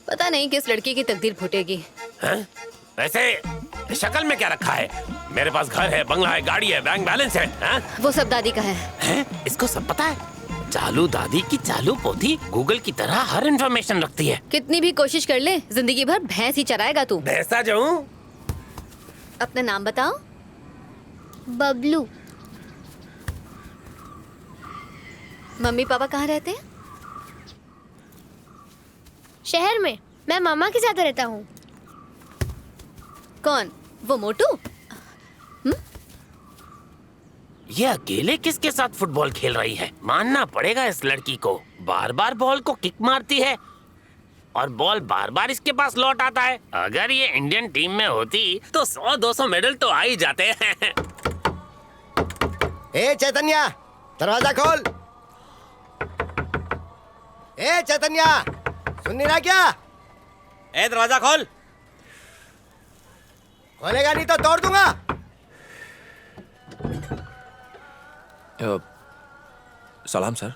Speaker 11: पता नहीं किस लड़की की तकदीर फूटेगी।
Speaker 15: वैसे शक्ल में क्या रखा है? मेरे पास घर है, बंगला है, गाड़ी है, बैंक बैलेंस है।
Speaker 11: वो सब दादी का है।
Speaker 15: इसको सब पता है? चालू दादी की चालू पोती गूगल की तरह हर इंफॉर्मेशन रखती है।
Speaker 11: कितनी भी कोशिश कर ले, जिंदगी भर भैंस ही चराएगा तू।
Speaker 15: भैंसा जाऊं?
Speaker 11: अपना नाम बताओ।
Speaker 17: बबलू।
Speaker 11: मम्मी पापा कहाँ रहते हैं?
Speaker 17: शहर में। मैं मामा के साथ रहता हूँ।
Speaker 11: कौन? वो मोटू?
Speaker 15: ये अकेले किसके साथ फुटबॉल खेल रही है? मानना पड़ेगा इस लड़की को। बार बार बॉल को किक मारती है और बॉल बार बार इसके पास लौट आता है। अगर ये इंडियन टीम में होती तो 100-200 मेडल तो आ ही जाते हैं।
Speaker 16: ए चैतन्या, दरवाजा खोल। ए चैतन्या, सुन नहीं रहा क्या?
Speaker 7: ए दरवाजा खोल।
Speaker 16: खोलेगा नहीं तो तोड़ दूंगा।
Speaker 2: सलाम सर।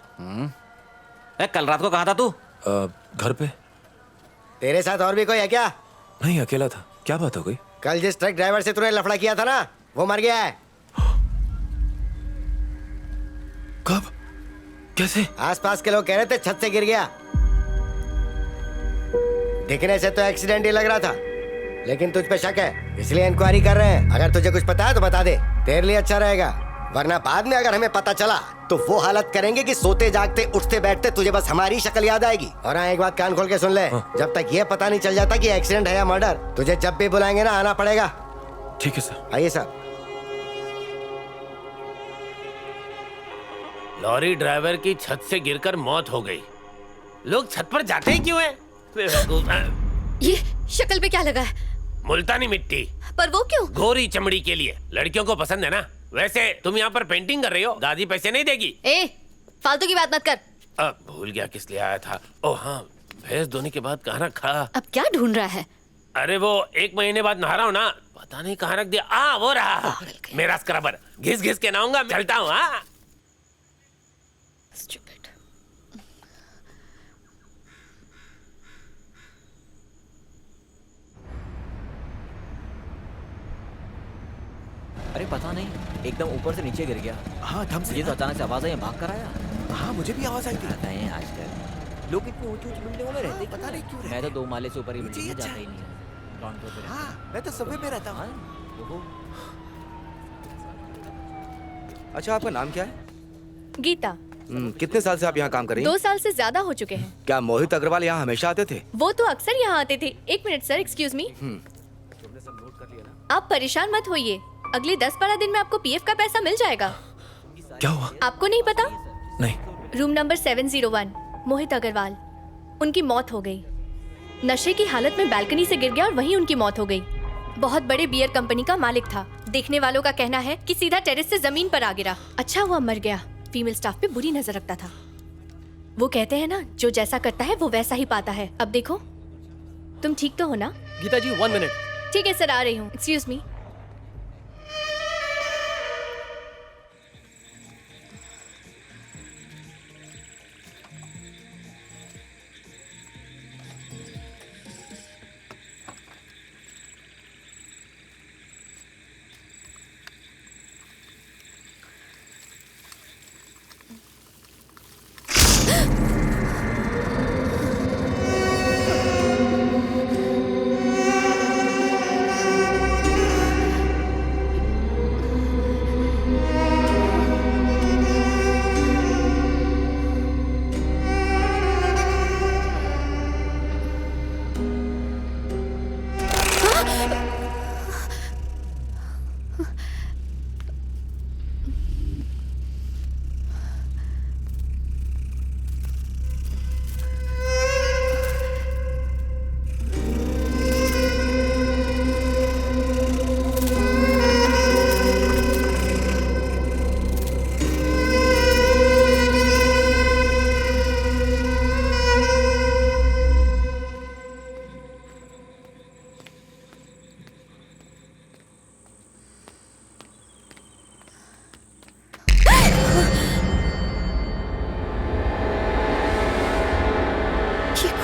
Speaker 7: कल रात को कहाँ था तू?
Speaker 2: घर पे।
Speaker 16: तेरे साथ और भी कोई है क्या?
Speaker 2: नहीं, अकेला था। क्या बात हो गई?
Speaker 16: कल जिस ट्रक ड्राइवर से तूने लफड़ा किया था ना, वो मर गया है।
Speaker 2: कब? कैसे?
Speaker 16: आसपास के लोग कह रहे थे छत से गिर गया। दिखने से तो एक्सीडेंट ही लग रहा था, लेकिन तुझ पे शक है, इसलिए इंक्वायरी कर रहे हैं। अगर तुझे कुछ पता है तो बता दे, तेरे लिए अच्छा रहेगा। वरना बाद में अगर हमें पता चला तो वो हालत करेंगे कि सोते जागते उठते बैठते तुझे बस हमारी शक्ल याद आएगी। और हाँ, एक बात कान खोल के सुन ले, जब तक ये पता नहीं चल जाता कि एक्सीडेंट है या मर्डर, तुझे जब भी बुलाएंगे ना आना पड़ेगा।
Speaker 2: ठीक है सर।
Speaker 16: आइए सर।
Speaker 15: लॉरी ड्राइवर की छत से गिरकर मौत हो गई। लोग छत पर जाते ही क्यों हैं?
Speaker 11: ये शक्ल पे क्या लगा है?
Speaker 15: मुल्तानी मिट्टी।
Speaker 11: पर वो क्यों?
Speaker 15: गोरी चमड़ी के लिए। लड़कियों को पसंद है ना। वैसे तुम यहाँ पर पेंटिंग कर रही हो, दादी पैसे नहीं देगी।
Speaker 11: ए, फालतू की बात मत कर।
Speaker 15: अब भूल गया किस लिए आया था। ओह हाँ, भैंस धोने के बाद कहाँ रखा?
Speaker 11: अब क्या ढूंढ रहा है?
Speaker 15: अरे वो 1 महीने बाद नहा रहा हूँ ना, पता नहीं कहाँ रख दिया। वो रहा मेरा स्क्रबर। घिस घिस के नहाऊंगा, चलता हूँ। हाँ
Speaker 13: अरे पता नहीं, एकदम ऊपर से नीचे गिर गया।
Speaker 2: हाँ धम से।
Speaker 13: ये तो अचानक से आवाज आई, भाग कर आया।
Speaker 2: हाँ मुझे भी आवाज आई थी।
Speaker 13: आता है आजकल लोग इतनी ऊंची ऊंची बिल्डिंगों में रहते, पता नहीं क्यों। मैं तो 2 माले से ऊपर ही बिल्डिंग में जाता ही नहीं है। ग्राउंड फ्लोर पे।
Speaker 2: हाँ मैं तो सबवे में रहता हूँ।
Speaker 18: अच्छा आपका नाम क्या है?
Speaker 17: गीता।
Speaker 18: कितने साल से आप यहाँ काम कर रही हैं?
Speaker 17: 2 साल से ज्यादा हो चुके हैं।
Speaker 18: क्या मोहित अग्रवाल यहाँ हमेशा आते थे?
Speaker 17: वो तो अक्सर यहाँ आते थे। 1 मिनट सर, एक्सक्यूज मी। आप परेशान मत होइए, अगले 10-12 दिन में आपको पीएफ का पैसा मिल जाएगा।
Speaker 2: क्या हुआ?
Speaker 17: आपको नहीं पता?
Speaker 2: नहीं।
Speaker 17: रूम नंबर 701, मोहित अग्रवाल, उनकी मौत हो गई। नशे की हालत में बालकनी से गिर गया और वहीं उनकी मौत हो गई। बहुत बड़े बियर कंपनी का मालिक था। देखने वालों का कहना है कि सीधा टेरेस से जमीन पर आ गिरा। अच्छा हुआ मर गया। फीमेल स्टाफ पे बुरी नजर रखता था। वो कहते हैं ना, जो जैसा करता है वो वैसा ही पाता है। अब देखो, तुम ठीक तो हो ना?
Speaker 13: गीता जी 1 मिनट।
Speaker 17: ठीक है सर, आ रही हूँ। Excuse me.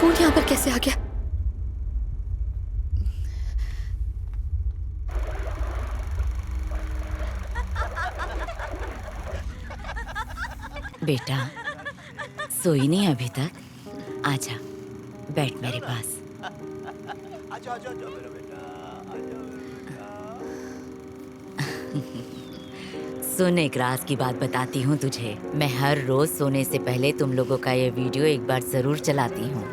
Speaker 11: खून यहाँ पर कैसे आ गया?
Speaker 14: बेटा सोई नहीं अभी तक? आजा बैठ मेरे पास। सुन, एक राज की बात बताती हूँ तुझे। मैं हर रोज सोने से पहले तुम लोगों का ये वीडियो एक बार जरूर चलाती हूँ।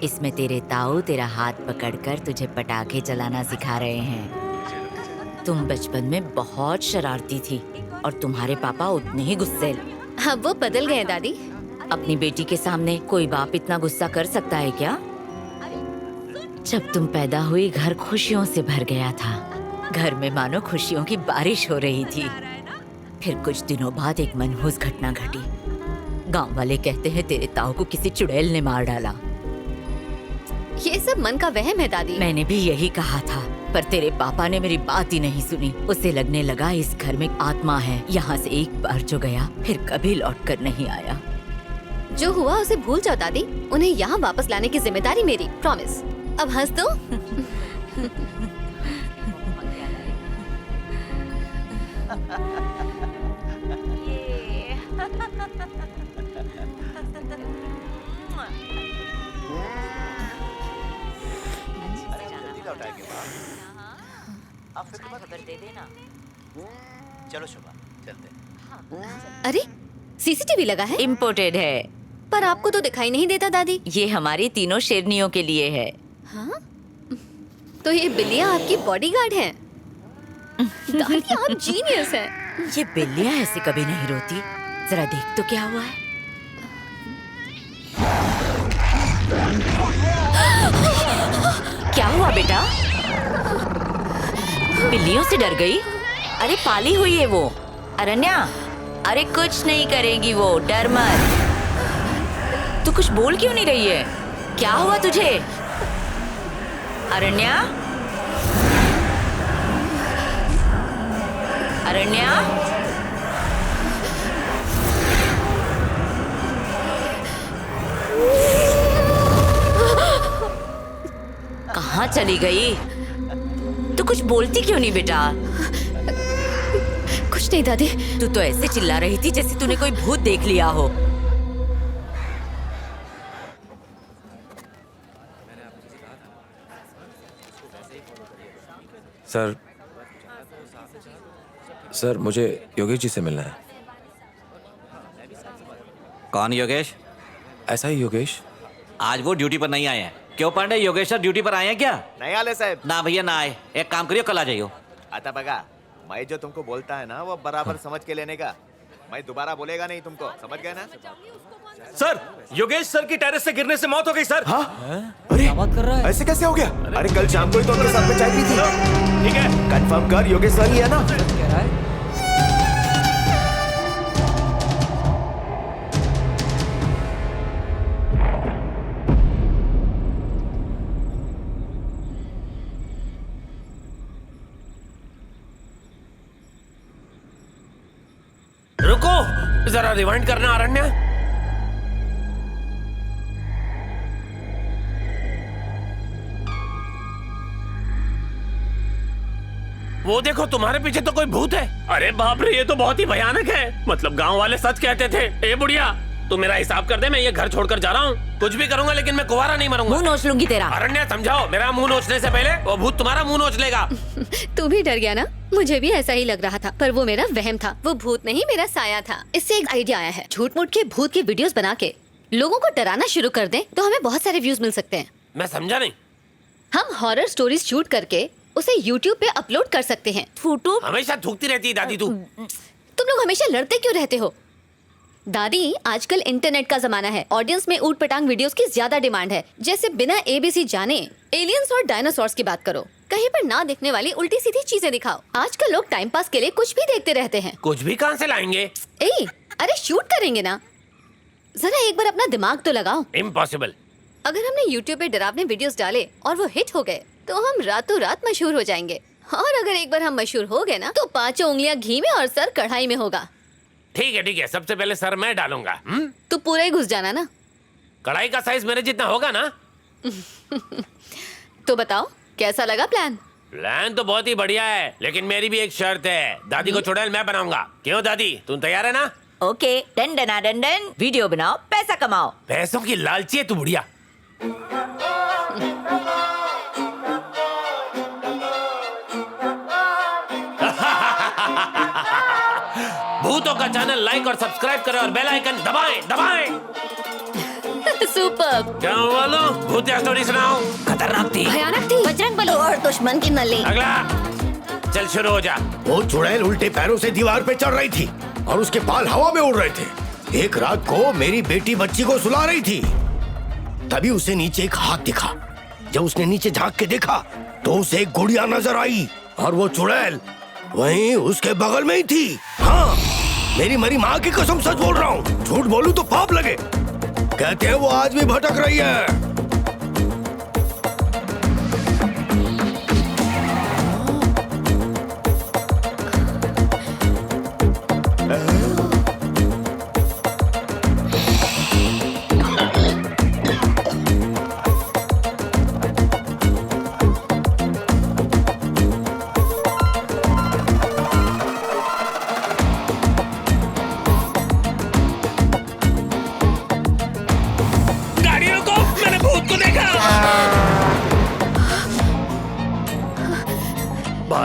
Speaker 14: इसमें तेरे ताऊ तेरा हाथ पकड़कर तुझे पटाखे चलाना सिखा रहे हैं। तुम बचपन में बहुत शरारती थी और तुम्हारे पापा उतने ही गुस्सेल।
Speaker 11: अब वो बदल गए दादी।
Speaker 14: अपनी बेटी के सामने कोई बाप इतना गुस्सा कर सकता है क्या? जब तुम पैदा हुई घर खुशियों से भर गया था। घर में मानो खुशियों की बारिश हो रही थी। फिर कुछ दिनों बाद एक मनहूस घटना घटी। गांव वाले कहते हैं तेरे ताऊ को किसी चुड़ैल ने मार डाला।
Speaker 11: ये सब मन का वहम है दादी।
Speaker 14: मैंने भी यही कहा था, पर तेरे पापा ने मेरी बात ही नहीं सुनी। उसे लगने लगा इस घर में आत्मा है। यहाँ से एक बार जो गया फिर कभी लौट कर नहीं आया।
Speaker 11: जो हुआ उसे भूल जाओ दादी। उन्हें यहाँ वापस लाने की जिम्मेदारी मेरी, प्रॉमिस। अब हंस दो।
Speaker 14: खबर दे देना।
Speaker 9: चलो शुभा, चलते।
Speaker 11: अरे सीसीटीवी लगा है?
Speaker 14: इम्पोर्टेड है,
Speaker 11: पर आपको तो दिखाई नहीं देता दादी।
Speaker 14: ये हमारी तीनों शेरनियों के लिए है।
Speaker 11: हाँ? तो ये बिल्लियाँ आपकी बॉडीगार्ड हैं? दादी आप जीनियस हैं।
Speaker 14: ये बिल्लियाँ ऐसे कभी नहीं रोती। जरा देख तो क्या हुआ है। क्या हुआ बेटा? बिल्लियों से डर गई? अरे पाली हुई है वो। अरण्या, अरे कुछ नहीं करेगी वो, डर मत। तू कुछ बोल क्यों नहीं रही है? क्या हुआ तुझे? अरण्या, अरण्या, कहाँ चली गई? तू कुछ बोलती क्यों नहीं बेटा?
Speaker 11: कुछ नहीं दादी।
Speaker 14: तू तो ऐसे चिल्ला रही थी जैसे तूने कोई भूत देख लिया हो।
Speaker 18: सर मुझे योगेश जी से मिलना है।
Speaker 7: कौन योगेश?
Speaker 18: ऐसा ही योगेश।
Speaker 7: आज वो ड्यूटी पर नहीं आए हैं। क्यों पांडे, योगेश सर ड्यूटी पर आए हैं क्या?
Speaker 19: नहीं आले साहब।
Speaker 7: ना भैया ना आए। एक काम करियो, कल आ जाइयो।
Speaker 19: आता बगा, मैं जो तुमको बोलता है ना वो बराबर समझ के लेने का। मैं दोबारा बोलेगा नहीं तुमको, समझ गए ना?
Speaker 2: सर, योगेश सर की टेरेस से गिरने से मौत हो गई सर।
Speaker 19: हाँ? अरे बात कर रहा है? ऐसे कैसे हो गया? अरे कल शाम को ही तो उनके साथ में चाय पी थी।
Speaker 2: ठीक है,
Speaker 19: कंफर्म कर, योगेश सर ही है ना?
Speaker 13: कह रहा है
Speaker 15: रुको, जरा रिवाइंड करना अरण्या। वो देखो, तुम्हारे पीछे तो कोई भूत है। अरे बाप रे, ये तो बहुत ही भयानक है। मतलब गांव वाले सच कहते थे। ए बुढ़िया, तू मेरा हिसाब कर दे, मैं ये घर छोड़कर जा रहा हूँ। कुछ भी करूंगा लेकिन मैं कुंवारा नहीं मरूंगा।
Speaker 14: मुंह नोच लूंगी तेरा।
Speaker 15: अरण्या समझाओ, मेरा मुंह नोचने से पहले वो भूत तुम्हारा मुंह नोच लेगा।
Speaker 11: तू भी डर गया ना? मुझे भी ऐसा ही लग रहा था, पर वो मेरा वहम था। वो भूत नहीं, मेरा साया था। इससे एक आइडिया आया है, झूठ मूठ के भूत की वीडियोस बना के लोगों को डराना शुरू कर दें तो हमें बहुत सारे व्यूज मिल सकते हैं।
Speaker 15: मैं समझा नहीं।
Speaker 11: हम हॉरर स्टोरीज शूट करके उसे YouTube पे अपलोड कर सकते हैं। फोटो
Speaker 15: हमेशा थूकती रहती है दादी तू।
Speaker 11: तुम लोग हमेशा लड़ते क्यों रहते हो? दादी, आजकल इंटरनेट का जमाना है। ऑडियंस में ऊट पटांग वीडियोस की ज्यादा डिमांड है। जैसे बिना ABC जाने एलियंस और डायनासोर्स की बात करो। कहीं पर ना दिखने वाली उल्टी सीधी चीजें दिखाओ। आजकल लोग टाइम पास के लिए कुछ भी देखते रहते हैं।
Speaker 15: कुछ भी कहाँ से लाएंगे?
Speaker 11: अरे शूट करेंगे ना, जरा एक बार अपना दिमाग तो लगाओ।
Speaker 15: इम्पॉसिबल।
Speaker 11: अगर हमने YouTube पे डरावने वीडियोस डाले और वो हिट हो गए तो हम रातों रात मशहूर हो जाएंगे। और अगर एक बार हम मशहूर हो गए ना तो 5 उंगलियां घी में और सर कढ़ाई में होगा।
Speaker 15: ठीक है, सबसे पहले सर मैं डालूंगा।
Speaker 11: तू पूरा ही घुस जाना ना।
Speaker 15: कढ़ाई का साइज मेरे जितना होगा ना?
Speaker 11: तो बताओ कैसा लगा प्लान?
Speaker 15: प्लान तो बहुत ही बढ़िया है, लेकिन मेरी भी एक शर्त है। दादी को चुड़ैल मैं बनाऊंगा। क्यों दादी, तुम तैयार है ना?
Speaker 14: ओके, डन डना डन डन। वीडियो बनाओ, पैसा कमाओ।
Speaker 15: पैसों की लालची है तू बुढ़िया। भूतों का चैनल लाइक और सब्सक्राइब करें और बेल आइकन दबाएं दबाएं।
Speaker 11: सुपर।
Speaker 15: क्या हुआ लो? भूतिया स्टोरी सुनाओ। खतरनाक थी,
Speaker 11: भयानक थी, बजरंग बली और दुश्मन की नली।
Speaker 15: अगला, चल शुरू हो जा।
Speaker 2: वो चुड़ैल उल्टे पैरों से दीवार पे चढ़ रही थी और उसके बाल हवा में उड़ रहे थे। एक रात को मेरी बेटी बच्ची को सुला रही थी, तभी उसे नीचे एक हाथ दिखा। जब उसने नीचे झांक के देखा तो उसे एक गुड़िया नजर आई और वो चुड़ैल वहीं उसके बगल में ही थी। हाँ, मेरी मरी माँ की कसम सच बोल रहा हूँ। झूठ बोलूं तो पाप लगे। कहते हैं वो आज भी भटक रही है।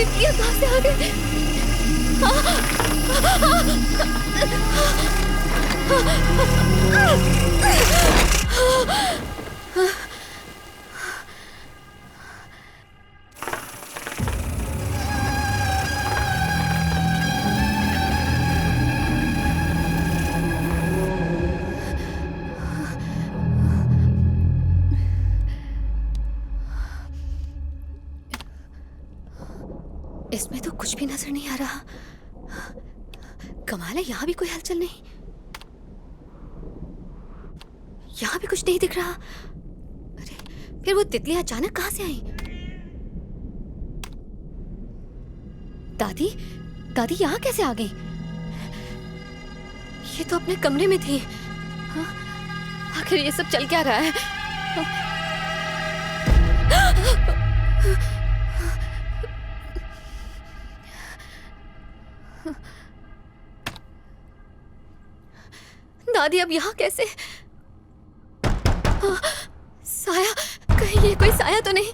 Speaker 11: तितलियां कहाँ से आ गई? इसमें तो कुछ भी नजर नहीं आ रहा। कमाल है, यहाँ भी कोई हलचल नहीं, यहाँ भी कुछ नहीं दिख रहा। अरे फिर वो तितलियां अचानक कहाँ से आई? दादी, दादी यहाँ कैसे आ गई? ये तो अपने कमरे में थी। हाँ? आखिर ये सब चल क्या रहा है? दादी अब यहाँ कैसे? साया, कहीं ये कोई साया तो नहीं?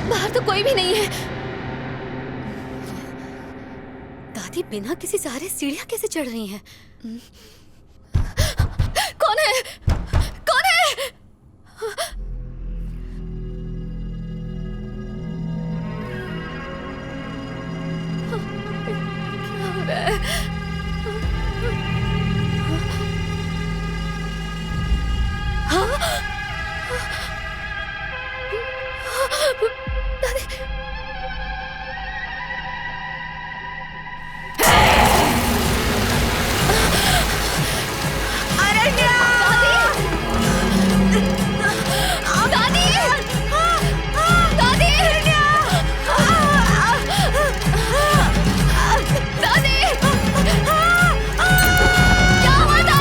Speaker 11: बाहर तो कोई भी नहीं है। दादी बिना किसी सहारे सीढ़ियां कैसे चढ़ रही हैं? कौन है? कौन है? क्या हो रहा है?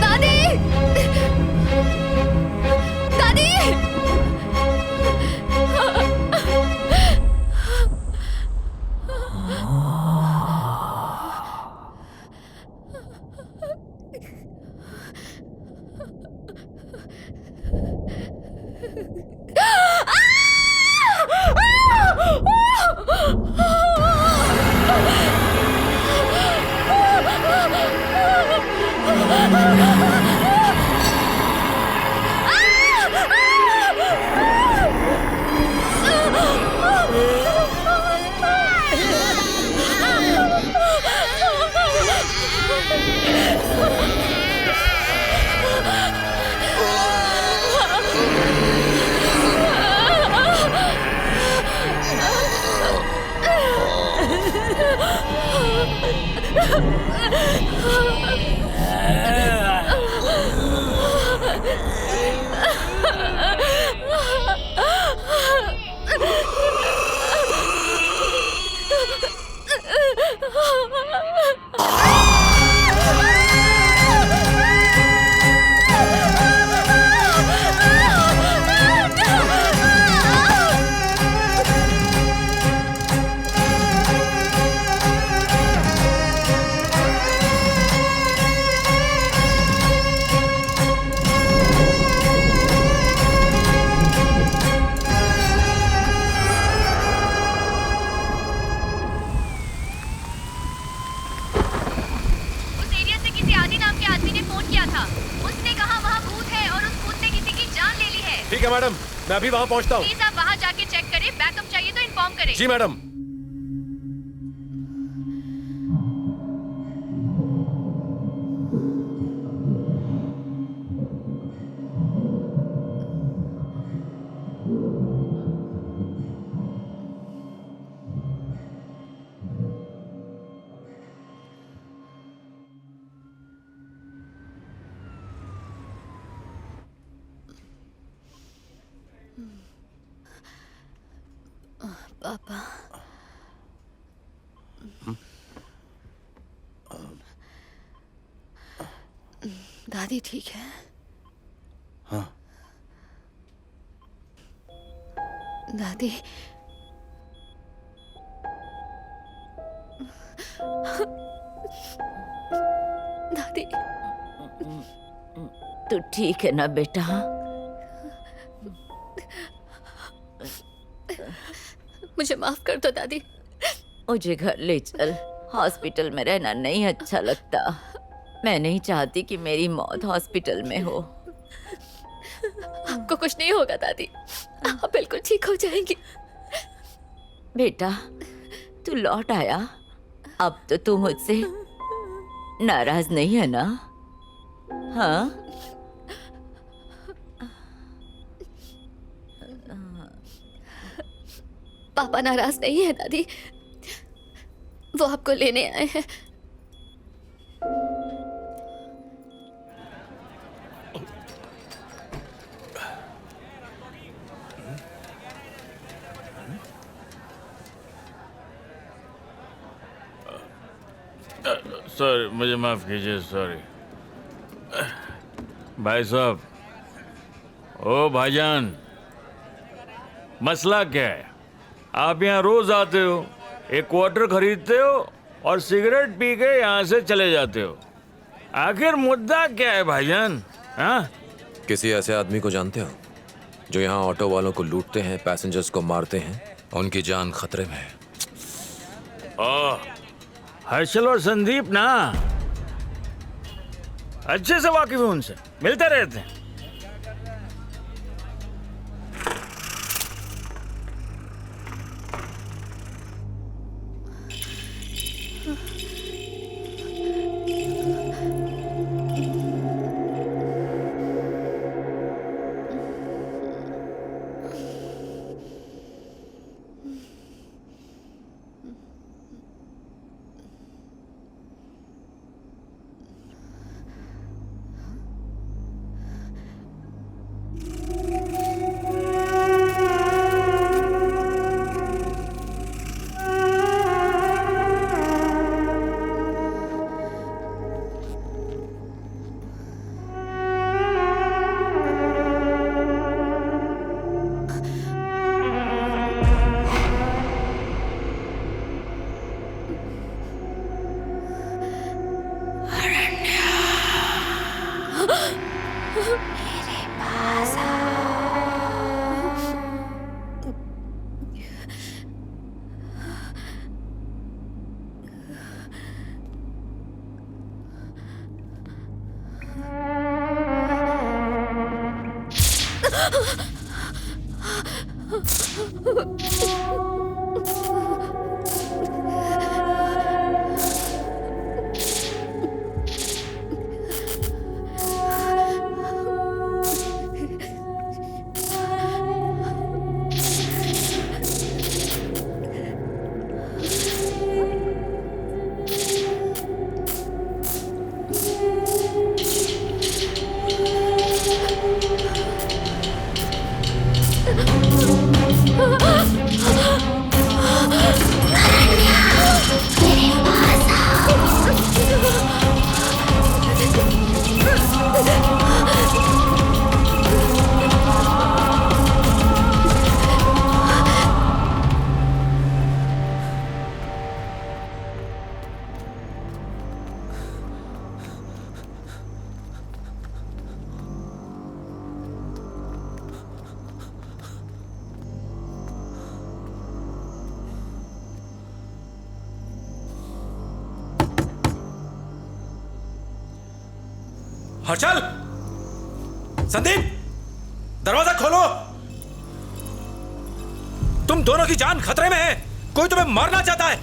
Speaker 11: दादी,
Speaker 18: मैं अभी वहां पहुंचता हूँ।
Speaker 4: प्लीज आप वहां जाके चेक करें, बैकअप चाहिए तो इन्फॉर्म करें।
Speaker 18: जी मैडम।
Speaker 11: पापा, दादी ठीक है?
Speaker 9: हाँ।
Speaker 11: दादी दादी
Speaker 14: तू ठीक है ना बेटा?
Speaker 11: मुझे माफ कर दो दादी।
Speaker 14: मुझे घर ले चल, हॉस्पिटल में रहना नहीं अच्छा लगता। मैं नहीं चाहती कि मेरी मौत हॉस्पिटल में हो।
Speaker 11: आपको कुछ नहीं होगा दादी, आप बिल्कुल ठीक हो जाएंगी।
Speaker 14: बेटा तू लौट आया, अब तो तू मुझसे नाराज नहीं है ना? हाँ?
Speaker 11: पापा नाराज नहीं है दादी, वो आपको लेने आए हैं।
Speaker 20: सॉरी, मुझे माफ कीजिए, सॉरी। भाई साहब, ओ भाईजान, मसला क्या है? आप यहाँ रोज आते हो, एक क्वार्टर खरीदते हो और सिगरेट पी के यहाँ से चले जाते हो। आखिर मुद्दा क्या है भाईजान? हाँ?
Speaker 18: किसी ऐसे आदमी को जानते हो जो यहाँ ऑटो वालों को लूटते हैं, पैसेंजर्स को मारते हैं, उनकी जान खतरे में है?
Speaker 20: ओह, हर्षल और संदीप ना, अच्छे से वाकिफ हूं, उनसे मिलते रहते हैं।
Speaker 18: हर्षल, संदीप, दरवाजा खोलो। तुम दोनों की जान खतरे में है, कोई तुम्हें मारना चाहता है।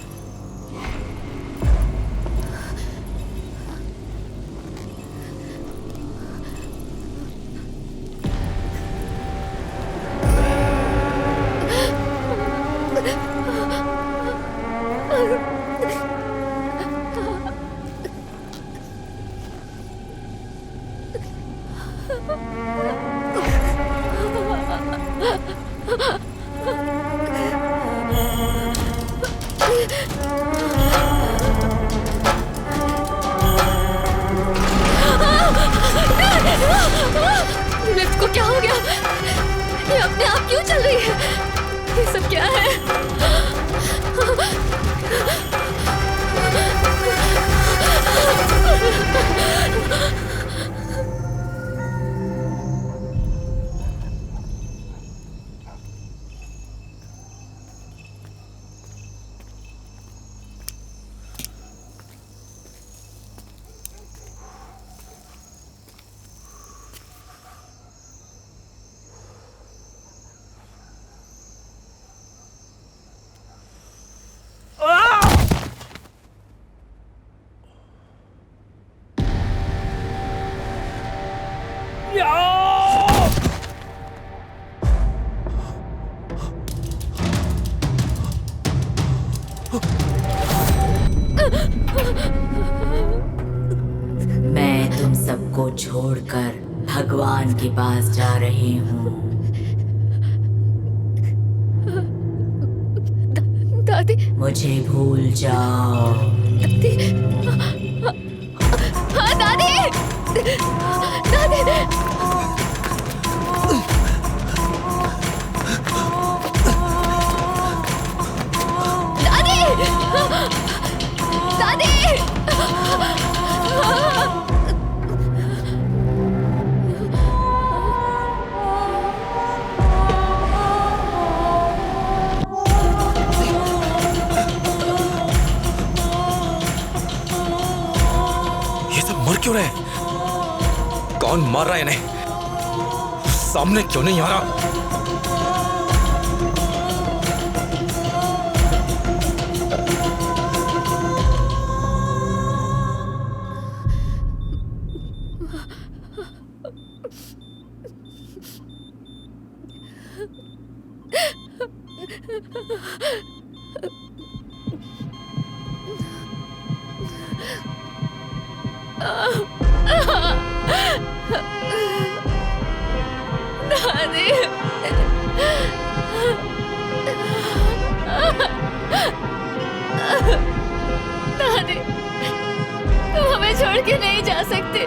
Speaker 14: मैं तुम सबको छोड़कर भगवान के पास जा रही हूँ।
Speaker 17: दादी,
Speaker 14: मुझे भूल जाओ।
Speaker 17: हाँ दादी, दादी। दादी!
Speaker 18: ये सब मर क्यों रहे हैं? कौन मार रहा है इन्हें? सामने क्यों नहीं आ रहा?
Speaker 17: दादी, तुम हमें छोड़ के नहीं जा सकते।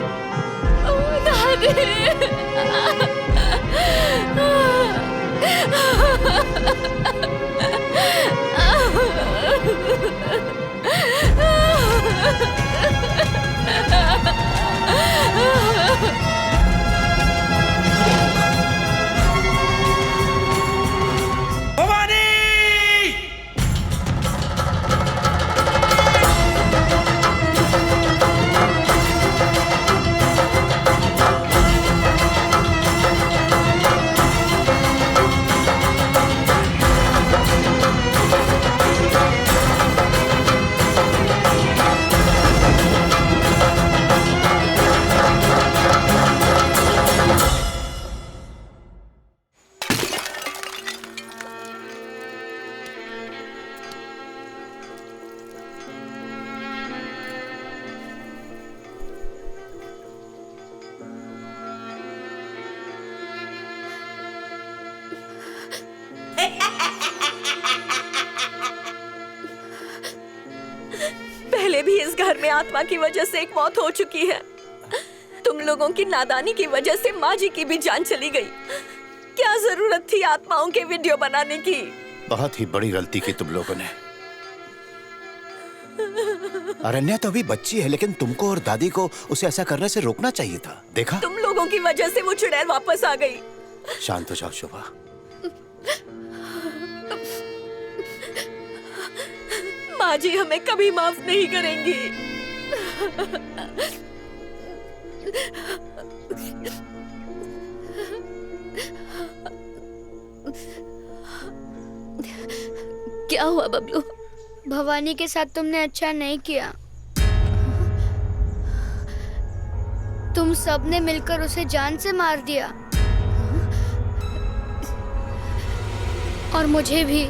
Speaker 6: पहले भी इस घर में आत्मा की वजह से एक मौत हो चुकी है। तुम लोगों की नादानी की वजह से माँ जी की भी जान चली गई। क्या जरूरत थी आत्माओं के वीडियो बनाने की?
Speaker 9: बहुत ही बड़ी गलती की तुम लोगों ने। अरण्या तो अभी बच्ची है, लेकिन तुमको और दादी को उसे ऐसा करने से रोकना चाहिए था। देखा,
Speaker 6: तुम लोगों की वजह से वो चुड़ैल वापस आ गई।
Speaker 9: शांत हो जाओ शोभा।
Speaker 6: माँ जी हमें कभी माफ नहीं करेंगी।
Speaker 17: क्या हुआ बबलू?
Speaker 3: भवानी के साथ तुमने अच्छा नहीं किया। तुम सबने मिलकर उसे जान से मार दिया और मुझे भी।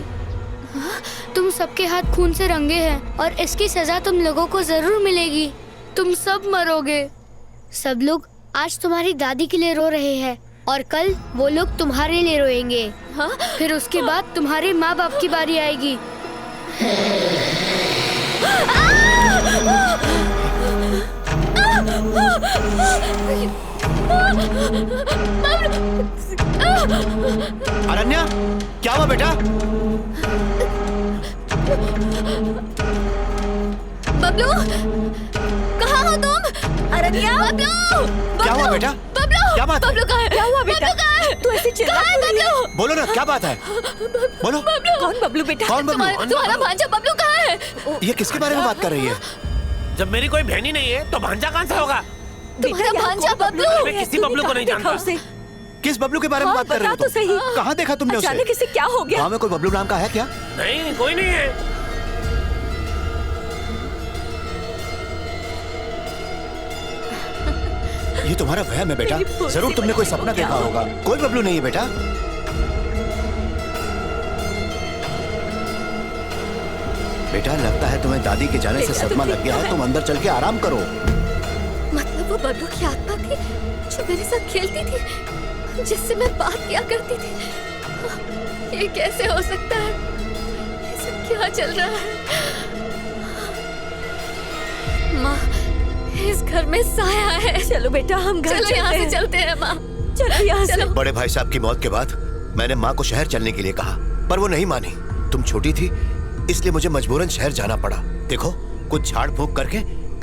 Speaker 3: तुम सबके हाथ खून से रंगे हैं और इसकी सजा तुम लोगों को जरूर मिलेगी। तुम सब मरोगे। सब लोग आज तुम्हारी दादी के लिए रो रहे हैं और कल वो लोग तुम्हारे लिए रोएंगे। हाँ? फिर उसके बाद तुम्हारे माँ बाप की बारी आएगी।
Speaker 9: अरण्या, क्या हुआ बेटा?
Speaker 6: बबलू, कहाँ हो तुम? अरण्या, बबलू,
Speaker 9: क्या हुआ बेटा?
Speaker 6: बबलू,
Speaker 9: क्या बात है?
Speaker 6: बबलू कहाँ है? क्या हुआ बेटा? तू ऐसे चिल्ला क्यों रही है?
Speaker 9: बोलो ना, क्या बात है? बोलो।
Speaker 6: कौन बबलू बेटा?
Speaker 9: कौन बबलू?
Speaker 6: तुम्हारा भांजा बबलू कहाँ है?
Speaker 9: ये किसके बारे में बात कर रही है?
Speaker 15: जब मेरी कोई बहन ही नहीं है तो भांजा कहाँ से होगा?
Speaker 6: तुम्हारा भांजा बबलू?
Speaker 15: मैं किसी बबलू को नहीं जानता।
Speaker 9: किस बबलू के बारे में बात कर रहे हो तुम?
Speaker 6: सही।
Speaker 9: कहाँ देखा तुमने उसे?
Speaker 6: अचानक इसे क्या हो गया?
Speaker 9: गाँव में कोई बबलू नाम का है क्या?
Speaker 15: नहीं, कोई नहीं है।
Speaker 9: ये तुम्हारा वहम है बेटा। जरूर तुमने कोई सपना देखा होगा। कोई बबलू नहीं है बेटा। बेटा लगता है तुम्हें दादी के जाने से सदमा लग गया है। तुम अंदर चल के आराम करो।
Speaker 17: मतलब वो बबलू की आत्मा थी जो मेरे साथ खेलती थी, जिससे मैं बात किया करती थी। ये कैसे हो सकता है? ये सब क्या चल रहा है? माँ, इस घर में साया है।
Speaker 6: चलो बेटा हम घर
Speaker 17: चलो यहाँ से चलते हैं माँ।
Speaker 6: चलो यहाँ से।
Speaker 9: बड़े भाई साहब की मौत के बाद मैंने माँ को शहर चलने के लिए कहा, पर वो नहीं मानी। तुम छोटी थी इसलिए मुझे मजबूरन शहर जाना पड़ा। देखो कुछ झाड़ फूक करके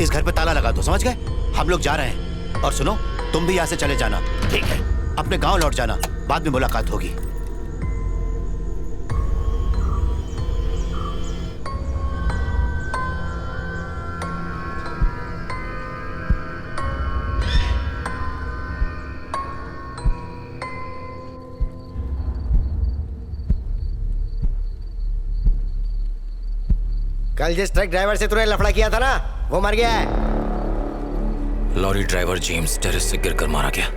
Speaker 9: इस घर पे ताला लगा दो, समझ गए? हम लोग जा रहे हैं। और सुनो, तुम भी यहाँ से चले जाना। ठीक है, अपने गांव लौट जाना, बाद में मुलाकात होगी।
Speaker 16: कल जिस ट्रक ड्राइवर से तूने लफड़ा किया था ना, वो मर गया है।
Speaker 18: लॉरी ड्राइवर जेम्स टेरेस से गिरकर मारा गया।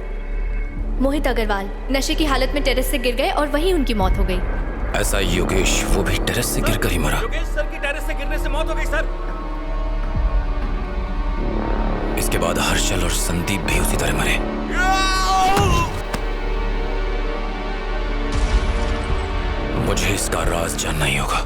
Speaker 17: मोहित अग्रवाल नशे की हालत में टेरेस से गिर गए और वहीं उनकी मौत हो गई।
Speaker 18: ऐसा योगेश, वो भी टेरेस से गिरकर ही मरा।
Speaker 20: योगेश सर की टेरेस से गिरने से मौत हो गई सर।
Speaker 18: इसके बाद हर्षल और संदीप भी उसी तरह मरे। मुझे इसका राज जानना ही होगा।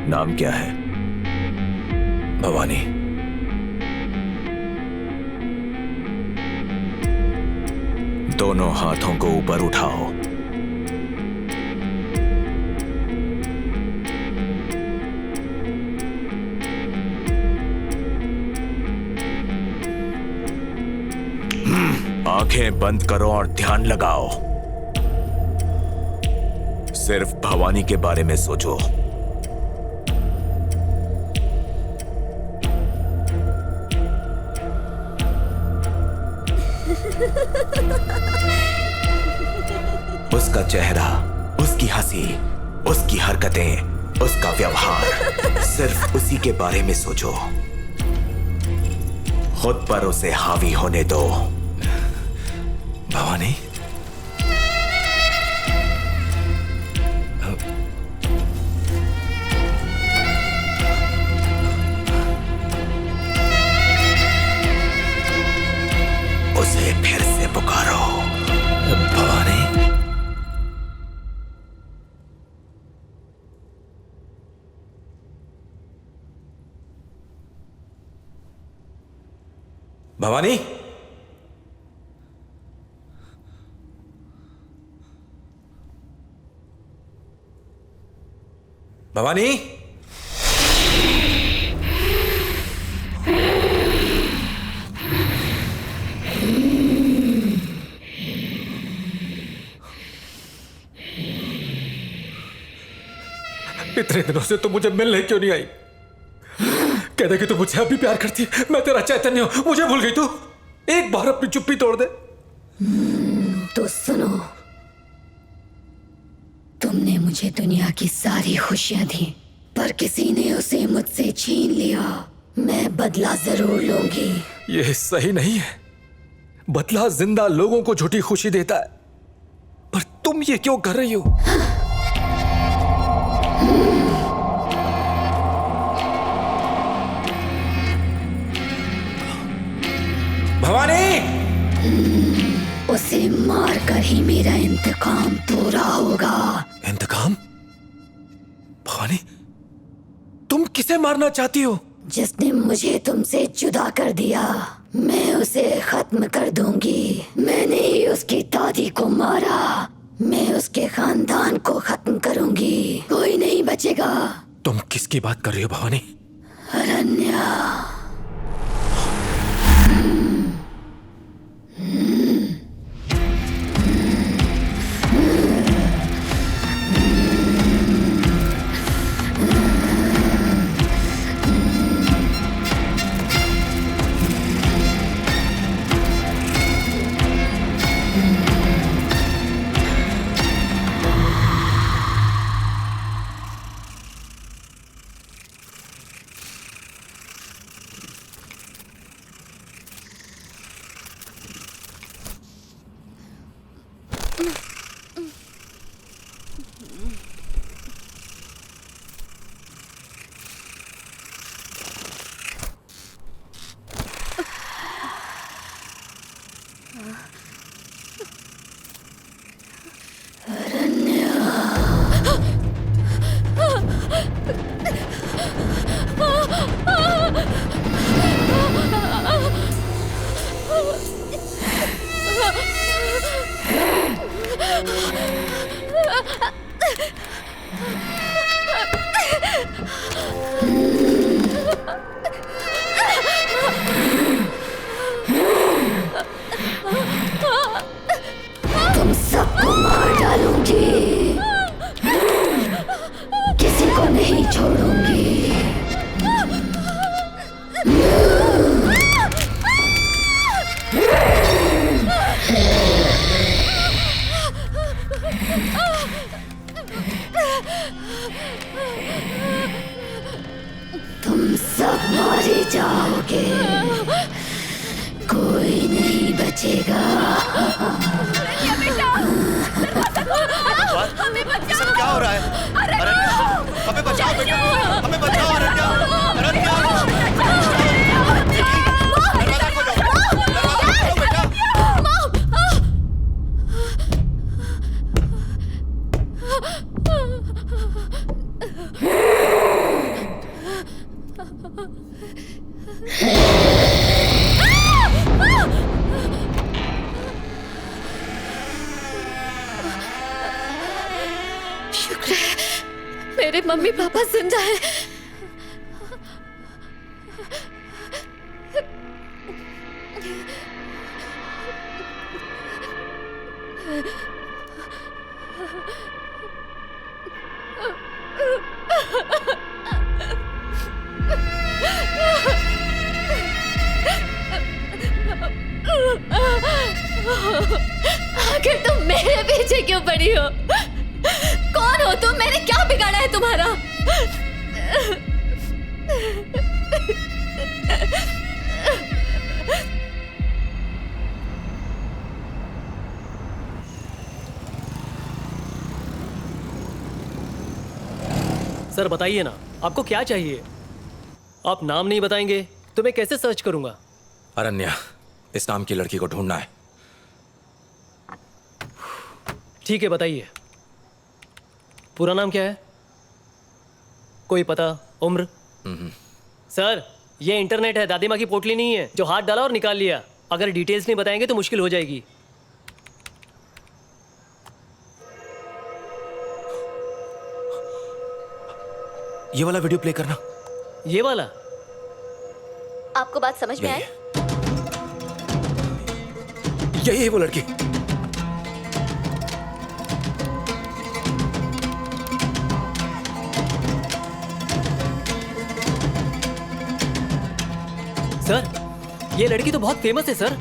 Speaker 5: नाम क्या है?
Speaker 18: भवानी।
Speaker 5: दोनों हाथों को ऊपर उठाओ। आंखें बंद करो और ध्यान लगाओ। सिर्फ भवानी के बारे में सोचो। उसका चेहरा, उसकी हंसी, उसकी हरकतें, उसका व्यवहार, सिर्फ उसी के बारे में सोचो। खुद पर उसे हावी होने दो।
Speaker 18: भवानी,
Speaker 5: उसे फिर से पुकारो।
Speaker 18: भवानी,
Speaker 5: भवानी, भवानी,
Speaker 21: इतने दिनों से तुम मुझे मिलने क्यों नहीं आई? कहते कि तू मुझे अभी प्यार करती, मैं तेरा चैतन्य हूं, मुझे भूल गई तू? एक बार अपनी चुप्पी तोड़ दे।
Speaker 3: तो सुनो, तुमने मुझे दुनिया की सारी खुशियां दी, पर किसी ने उसे मुझसे छीन लिया। मैं बदला जरूर लूंगी।
Speaker 21: ये सही नहीं है। बदला जिंदा लोगों को झूठी खुशी देता है, पर तुम ये क्यों कर रही हो?
Speaker 5: भवानी,
Speaker 3: उसे मार कर ही मेरा इंतकाम पूरा होगा।
Speaker 21: इंतकाम? भवानी, तुम किसे मारना चाहती हो?
Speaker 3: जिसने मुझे तुमसे जुदा कर दिया, मैं उसे खत्म कर दूंगी। मैंने ही उसकी दादी को मारा, मैं उसके खानदान को खत्म करूंगी। कोई नहीं बचेगा।
Speaker 21: तुम किसकी बात कर रही हो भवानी?
Speaker 3: अरण्या। तुम सबको मार डालूंगी, किसी को नहीं छोड़ूंगी। तुम सब मारे जाओगे, कोई नहीं बचेगा।
Speaker 9: हमें बचाओ। क्या हो रहा है? अरण्या, हमें बचाओ बेटा, हमें बचाओ अरण्या, अरण्या। दरवाजा खोलो, दरवाजा खोलो बेटा।
Speaker 17: शुक्र है मेरे मम्मी पापा जिंदा है। आखिर तुम मेरे पीछे क्यों पड़ी हो? कौन हो तुम? मैंने क्या बिगाड़ा है तुम्हारा?
Speaker 10: सर बताइए ना, आपको क्या चाहिए? आप नाम नहीं बताएंगे तो मैं कैसे सर्च करूंगा?
Speaker 18: अरण्या, इस नाम की लड़की को ढूंढना है।
Speaker 10: ठीक है, बताइए। पूरा नाम क्या है? कोई पता, उम्र? सर, ये इंटरनेट है, दादी माँ की पोटली नहीं है जो हाथ डाला और निकाल लिया। अगर डिटेल्स नहीं बताएंगे तो मुश्किल हो जाएगी।
Speaker 18: ये वाला वीडियो प्ले करना।
Speaker 10: ये वाला?
Speaker 11: आपको बात समझ में आई?
Speaker 18: यही है वो लड़की।
Speaker 10: सर, ये लड़की तो बहुत फेमस है सर।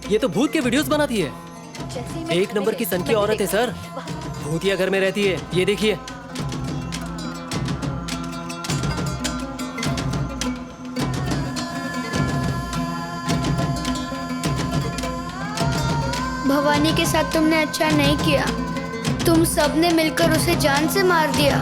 Speaker 10: ये तो भूत के वीडियोस बनाती है। एक नंबर की सन की औरत है सर। भूतिया घर में रहती है। ये देखिए।
Speaker 3: भवानी के साथ तुमने अच्छा नहीं किया। तुम सबने मिलकर उसे जान से मार दिया।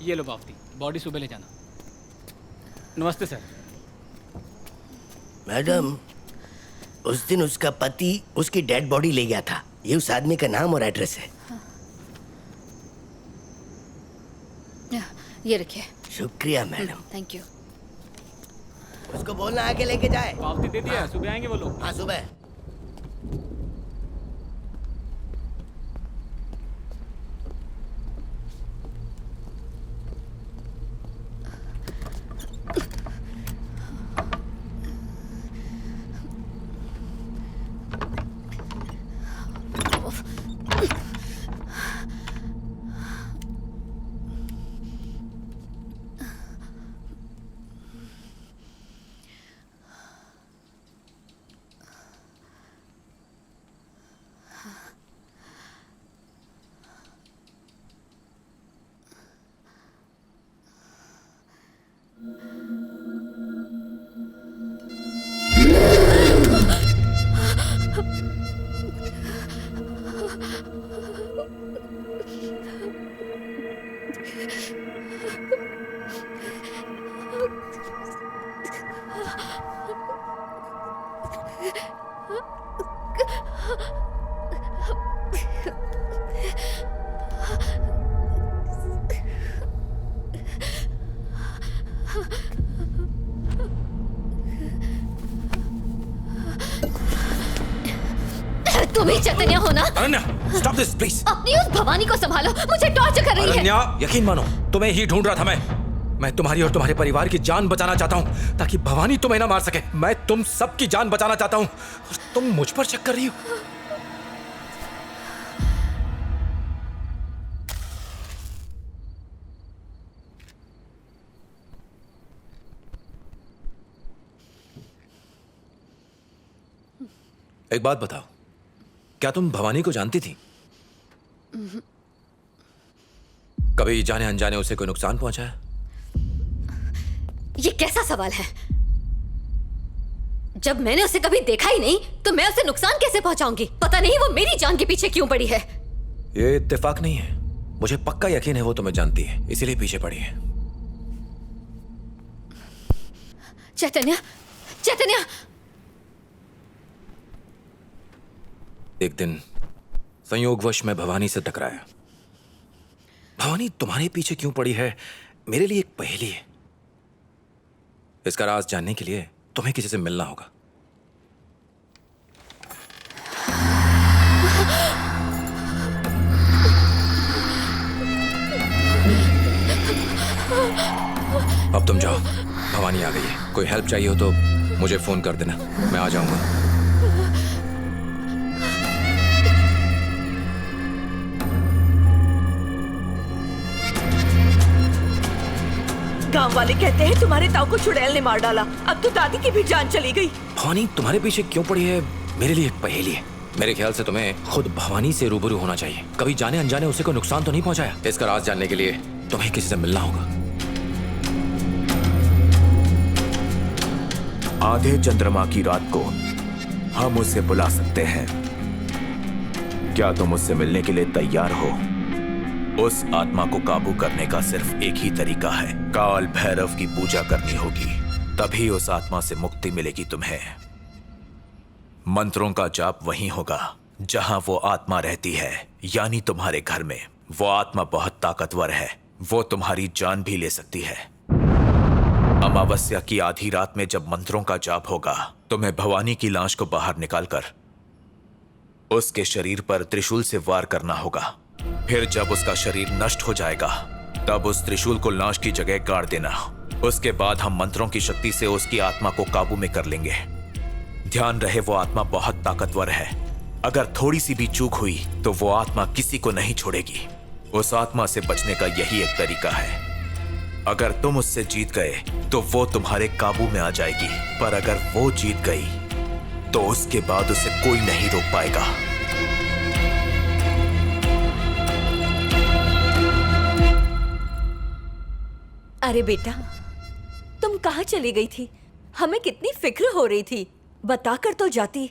Speaker 12: ये लो बाफ्ती, बॉडी सुबह ले जाना। नमस्ते सर।
Speaker 2: मैडम, उस दिन उसका पति उसकी डेड बॉडी ले गया था। ये उस आदमी का नाम और एड्रेस है।
Speaker 11: ये रखिए।
Speaker 2: शुक्रिया मैडम।
Speaker 11: Thank you.
Speaker 2: उसको बोलना आके लेके जाए।
Speaker 12: बाफ्ती दे दिया, सुबह आएंगे वो लोग।
Speaker 2: हाँ, सुबह।
Speaker 11: तुम ही चैतन्य हो ना?
Speaker 18: Ananya, stop this please.
Speaker 11: अपनी उस भवानी को संभालो, मुझे टॉर्चर कर रही है।
Speaker 18: अनन्या, यकीन मानो, तुम्हें ही ढूंढ रहा था मैं तुम्हारी और तुम्हारे परिवार की जान बचाना चाहता हूँ ताकि भवानी तुम्हें ना मार सके। मैं तुम सबकी जान बचाना चाहता हूँ और तुम मुझ पर शक कर रही हो। एक बात बताओ, क्या तुम भवानी को जानती थी? कभी जाने अनजाने उसे कोई नुकसान पहुंचाया?
Speaker 11: ये कैसा सवाल है? जब मैंने उसे कभी देखा ही नहीं तो मैं उसे नुकसान कैसे पहुंचाऊंगी? पता नहीं वो मेरी जान के पीछे क्यों पड़ी है।
Speaker 18: ये इत्तेफाक नहीं है, मुझे पक्का यकीन है वो तुम्हें जानती है, इसीलिए पीछे पड़ी है।
Speaker 11: चैतन्य, चैतन्य!
Speaker 18: एक दिन संयोगवश मैं भवानी से टकराया। भवानी तुम्हारे पीछे क्यों पड़ी है मेरे लिए एक पहेली है। इसका राज जानने के लिए तुम्हें किसी से मिलना होगा। अब तुम जाओ, भवानी आ गई है। कोई हेल्प चाहिए हो तो मुझे फोन कर देना, मैं आ जाऊंगा।
Speaker 6: गांव वाले कहते हैं तुम्हारे ताऊ को चुड़ैल ने मार डाला। अब तो दादी की भी जान चली गई।
Speaker 18: भवानी तुम्हारे पीछे क्यों पड़ी है मेरे लिए एक पहेली है। मेरे ख्याल से तुम्हें खुद भवानी से रूबरू होना चाहिए। कभी जाने अनजाने उसे कोई नुकसान तो नहीं पहुंचाया? इसका राज जानने के लिए तुम्हें किसी से मिलना होगा।
Speaker 5: आधे चंद्रमा की रात को हम उसे बुला सकते हैं। क्या तुम उससे मिलने के लिए तैयार हो? उस आत्मा को काबू करने का सिर्फ एक ही तरीका है, काल भैरव की पूजा करनी होगी, तभी उस आत्मा से मुक्ति मिलेगी तुम्हें। मंत्रों का जाप वहीं होगा जहां वो आत्मा रहती है, यानी तुम्हारे घर में। वो आत्मा बहुत ताकतवर है, वो तुम्हारी जान भी ले सकती है। अमावस्या की आधी रात में जब मंत्रों का जाप होगा, तुम्हें भवानी की लाश को बाहर निकालकर उसके शरीर पर त्रिशूल से वार करना होगा। फिर जब उसका शरीर नष्ट हो जाएगा, तब उस त्रिशूल को लाश की जगह गाड़ देना। उसके बाद हम मंत्रों की शक्ति से उसकी आत्मा को काबू में कर लेंगे। ध्यान रहे, वो आत्मा बहुत ताकतवर है। अगर थोड़ी सी भी चूक हुई तो वो आत्मा किसी को नहीं छोड़ेगी। उस आत्मा से बचने का यही एक तरीका है। अगर तुम उससे जीत गए तो वो तुम्हारे काबू में आ जाएगी, पर अगर वो जीत गई तो उसके बाद उसे कोई नहीं रोक पाएगा।
Speaker 6: अरे बेटा, तुम कहाँ चली गई थी? हमें कितनी फिक्र हो रही थी, बताकर तो जाती।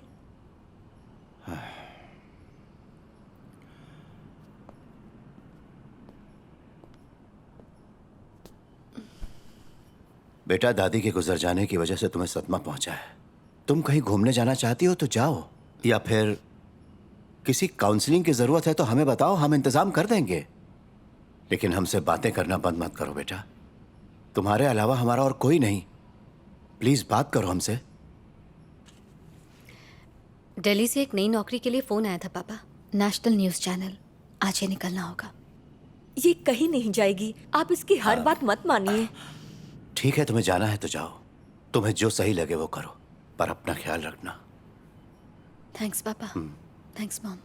Speaker 9: बेटा, दादी के गुजर जाने की वजह से तुम्हें सदमा पहुंचा है। तुम कहीं घूमने जाना चाहती हो तो जाओ, या फिर किसी काउंसलिंग की जरूरत है तो हमें बताओ, हम इंतजाम कर देंगे। लेकिन हमसे बातें करना बंद मत करो बेटा। तुम्हारे अलावा हमारा और कोई नहीं। प्लीज बात करो हमसे।
Speaker 11: दिल्ली से एक नई नौकरी के लिए फोन आया था पापा, नेशनल न्यूज चैनल। आज ही निकलना होगा।
Speaker 6: ये कहीं नहीं जाएगी, आप इसकी हर बात मत मानिए।
Speaker 9: ठीक है, तुम्हें जाना है तो जाओ, तुम्हें जो सही लगे वो करो, पर अपना ख्याल रखना।
Speaker 11: थैंक्स पापा। Thanks mom.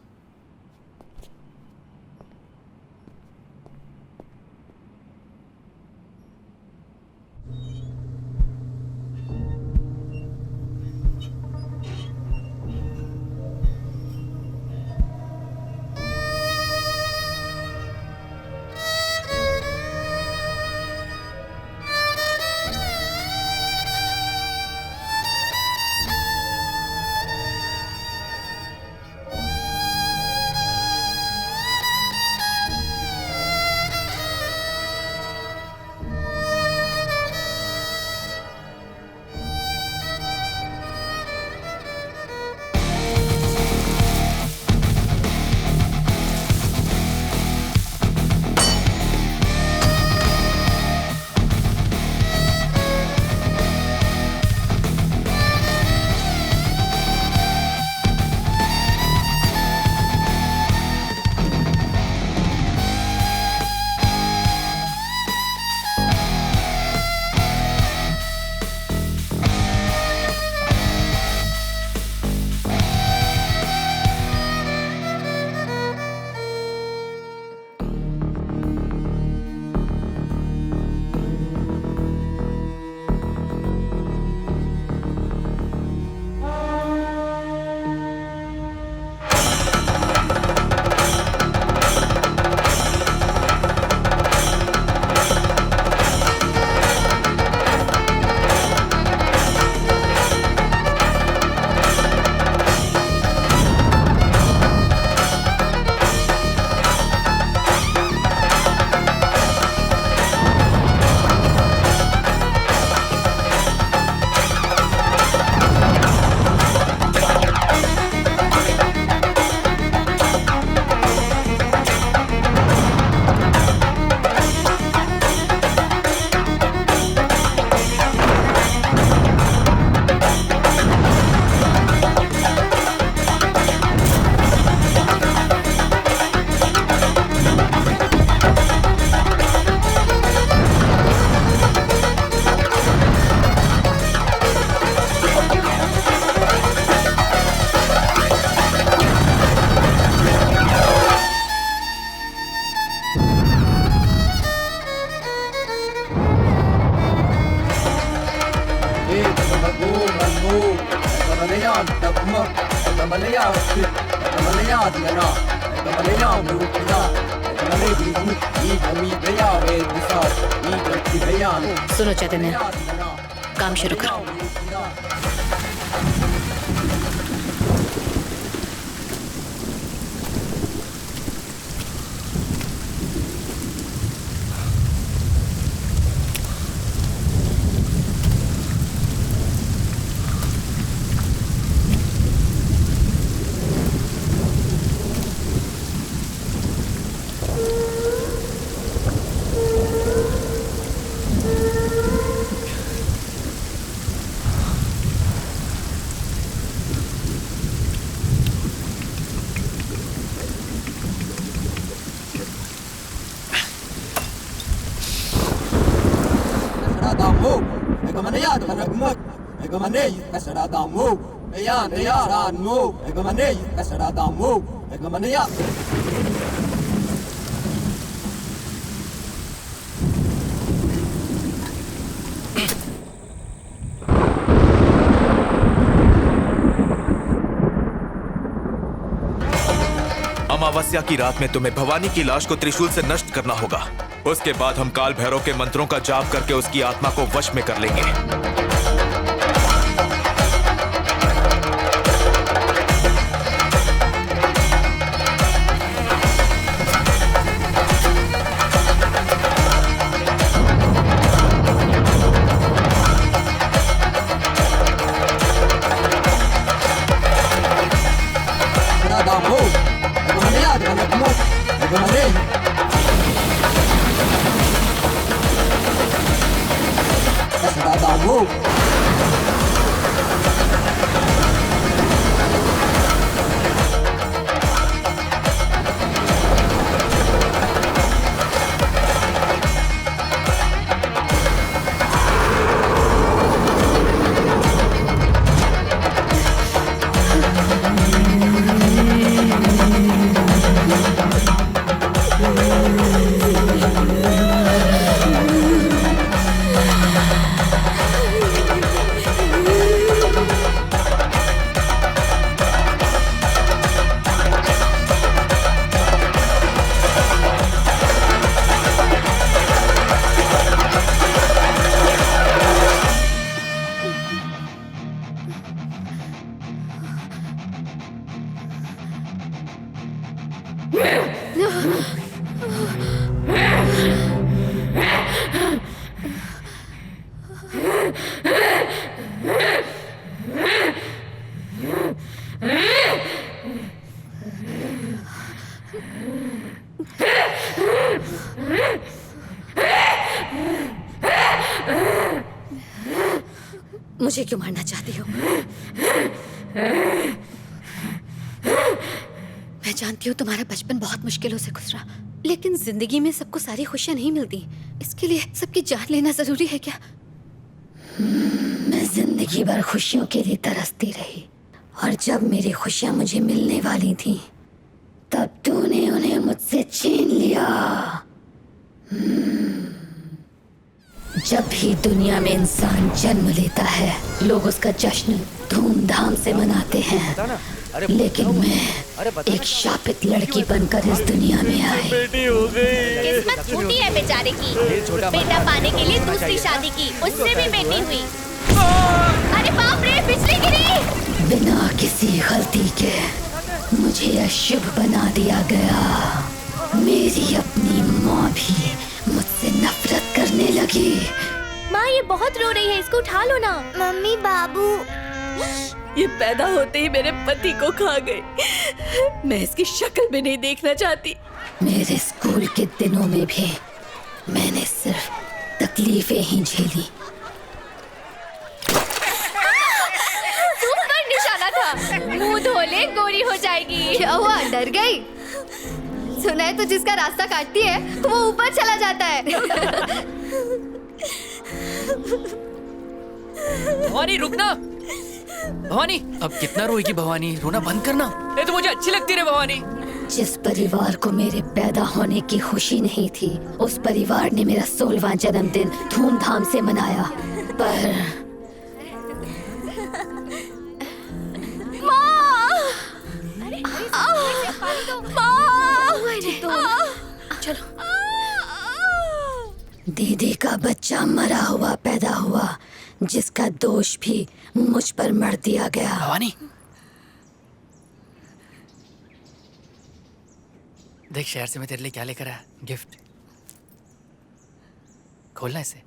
Speaker 11: सुनो चैतन्य, काम शुरू करो।
Speaker 5: अमावस्या की रात में तुम्हें भवानी की लाश को त्रिशूल से नष्ट करना होगा। उसके बाद हम काल भैरव के मंत्रों का जाप करके उसकी आत्मा को वश में कर लेंगे।
Speaker 11: मुझे क्यों मारना चाहती हो? मैं जानती हूँ तुम्हारा बचपन बहुत मुश्किलों से गुजरा, लेकिन जिंदगी में सबको सारी खुशियाँ नहीं मिलती। इसके लिए सबकी जान लेना जरूरी है क्या?
Speaker 1: मैं जिंदगी भर खुशियों के लिए तरसती रही, और जब मेरी खुशियाँ मुझे मिलने वाली थी, तब तूने उन्हें मुझसे छीन लिया। जब भी दुनिया में इंसान जन्म लेता है, लोग उसका जश्न धूमधाम से मनाते हैं, लेकिन मैं एक शापित लड़की बनकर इस दुनिया में आई।
Speaker 4: बेटी हो गई। किस्मत छूटी है बेचारे की। बेटा पाने के लिए दूसरी शादी की, उससे भी बेटी हुई। अरे बाप रे, बिजली गिरी।
Speaker 1: बिना किसी गलती के मुझे अशुभ बना दिया गया। मेरी अपनी माँ भी मुझसे नफरत करने लगी।
Speaker 17: माँ, ये बहुत रो रही है, इसको उठा लो ना।
Speaker 6: मम्मी, बाबू
Speaker 22: ये पैदा होते ही मेरे पति को खा गई। मैं इसकी शक्ल भी नहीं देखना चाहती।
Speaker 1: मेरे स्कूल के दिनों में भी मैंने सिर्फ तकलीफें ही झेली।
Speaker 17: पर निशाना था, मुंह धो ले, गोरी हो जाएगी।
Speaker 11: क्या हुआ, डर गई? सुना है तो जिसका रास्ता काटती है वो ऊपर चला जाता है।
Speaker 12: भवानी रुकना। भवानी, अब कितना रोएगी भवानी? रोना बंद करना। ये तो मुझे अच्छी लगती है भवानी।
Speaker 1: जिस परिवार को मेरे पैदा होने की खुशी नहीं थी, उस परिवार ने मेरा 16वां जन्मदिन धूमधाम से मनाया, पर
Speaker 17: चलो।
Speaker 1: दीदी का बच्चा मरा हुआ पैदा हुआ, जिसका दोष भी मुझ पर मढ़ दिया गया।
Speaker 12: भवानी, देख शहर से मैं तेरे लिए क्या लेकर आया, गिफ्ट। खोलना इसे।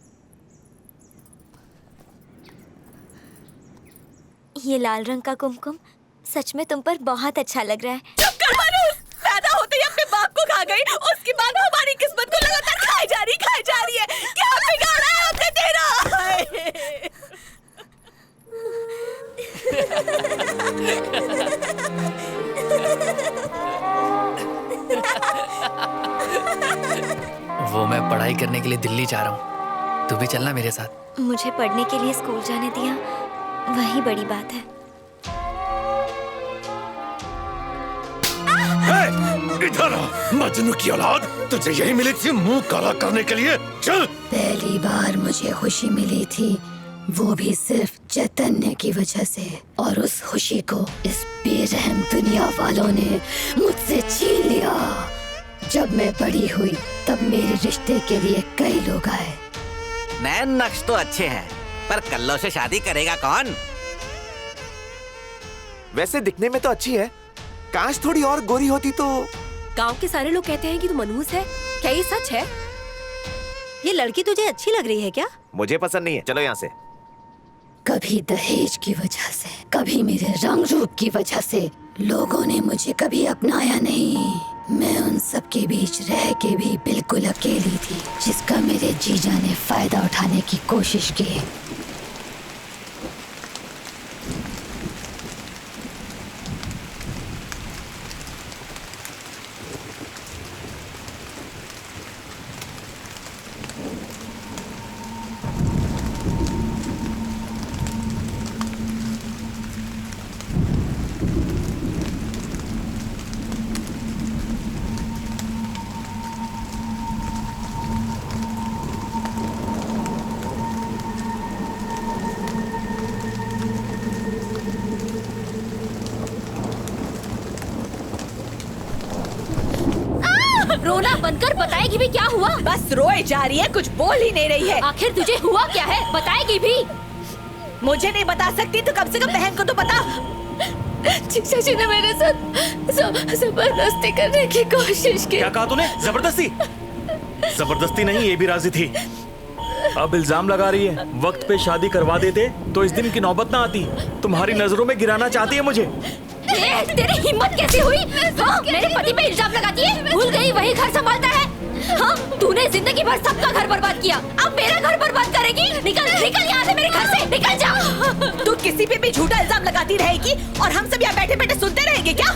Speaker 4: ये लाल रंग का कुमकुम सच में तुम पर बहुत अच्छा लग रहा है।
Speaker 6: चुप कर मनुष्य! पैदा होते ही अपने बाप को खा गई, उसके बाद हमारी किस्मत को लगातार खाई जा रही है। क्या बिगाड़ा है हमने तेरा?
Speaker 12: वो मैं पढ़ाई करने के लिए दिल्ली जा रहा हूँ, तू भी चलना मेरे साथ।
Speaker 4: मुझे पढ़ने के लिए स्कूल जाने दिया, वही बड़ी बात है।
Speaker 2: इधर आ, मजनू की औलाद, तुझे यही मिली थी मुंह काला करने के लिए। चल।
Speaker 1: पहली बार मुझे खुशी मिली थी, वो भी सिर्फ चैतन्य की वजह से, और उस खुशी को इस बेरहम दुनिया वालों ने मुझसे छीन लिया। जब मैं बड़ी हुई तब मेरे रिश्ते के लिए कई लोग आए।
Speaker 8: नए नक्श तो अच्छे हैं, पर कल्लो से शादी करेगा कौन?
Speaker 19: वैसे दिखने में तो अच्छी है, काश थोड़ी और गोरी होती तो।
Speaker 6: गांव के सारे लोग कहते हैं कि तू मनहूस है, क्या ये सच है?
Speaker 14: ये लड़की तुझे अच्छी लग रही है क्या?
Speaker 19: मुझे पसंद नहीं है, चलो यहाँ से।
Speaker 1: कभी दहेज की वजह से, कभी मेरे रंग रूप की वजह से लोगों ने मुझे कभी अपनाया नहीं। मैं उन सब के बीच रह के भी बिल्कुल अकेली थी, जिसका मेरे जीजा ने फायदा उठाने की कोशिश की।
Speaker 11: रोना बनकर बताएगी भी क्या हुआ?
Speaker 6: बस रोए जा रही है, कुछ बोल ही नहीं रही है।
Speaker 11: आखिर तुझे हुआ क्या है, बताएगी भी?
Speaker 6: मुझे नहीं बता सकती तो कम से कम बहन को तो बता।
Speaker 3: जीजा जी ने मेरे साथ जबरदस्ती करने की कोशिश की।
Speaker 5: क्या कहा तूने? जबरदस्ती? जबरदस्ती नहीं, ये भी राजी थी। अब इल्जाम लगा रही है। वक्त पे शादी करवा देते तो इस दिन की नौबत ना आती। तुम्हारी नजरों में गिराना चाहती है मुझे।
Speaker 11: तेरी हिम्मत कैसे हुई? हाँ, मेरे पति पे इल्जाम लगाती है? भूल गई वही घर संभालता है। हाँ, तूने जिंदगी भर सबका घर बर्बाद किया, अब मेरा घर बर्बाद करेगी? निकल निकल यहाँ से, मेरे घर से निकल जा।
Speaker 6: तू किसी पे भी झूठा इल्जाम लगाती रहेगी और हम सब यहाँ बैठे बैठे सुनते रहेंगे क्या?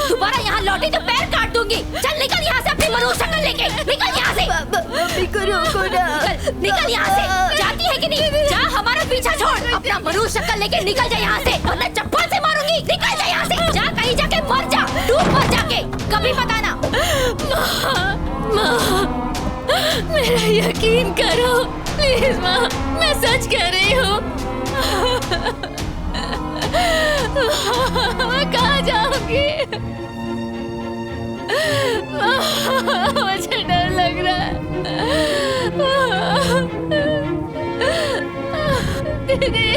Speaker 11: दोबारा यहाँ लौटी तो पैर काट दूंगी। चल निकल यहाँ से अपनी मनुष्य शक्ल लेके, निकल यहाँ से। निकल यहाँ से, जाती है कि नहीं? जा, हमारा पीछा छोड़, अपना मनुष्य शक्ल लेके निकल जा यहाँ से, वरना चप्पल से मारूंगी। निकल जा यहाँ से, जा कहीं जाके मर जा, डूब मर जाके, कभी बताना।
Speaker 3: माँ, मेरा यकीन करो प्लीज माँ, मैं सच कह रही हूँ। मैं कहाँ जाऊंगी? मुझे डर लग रहा है। दीदी।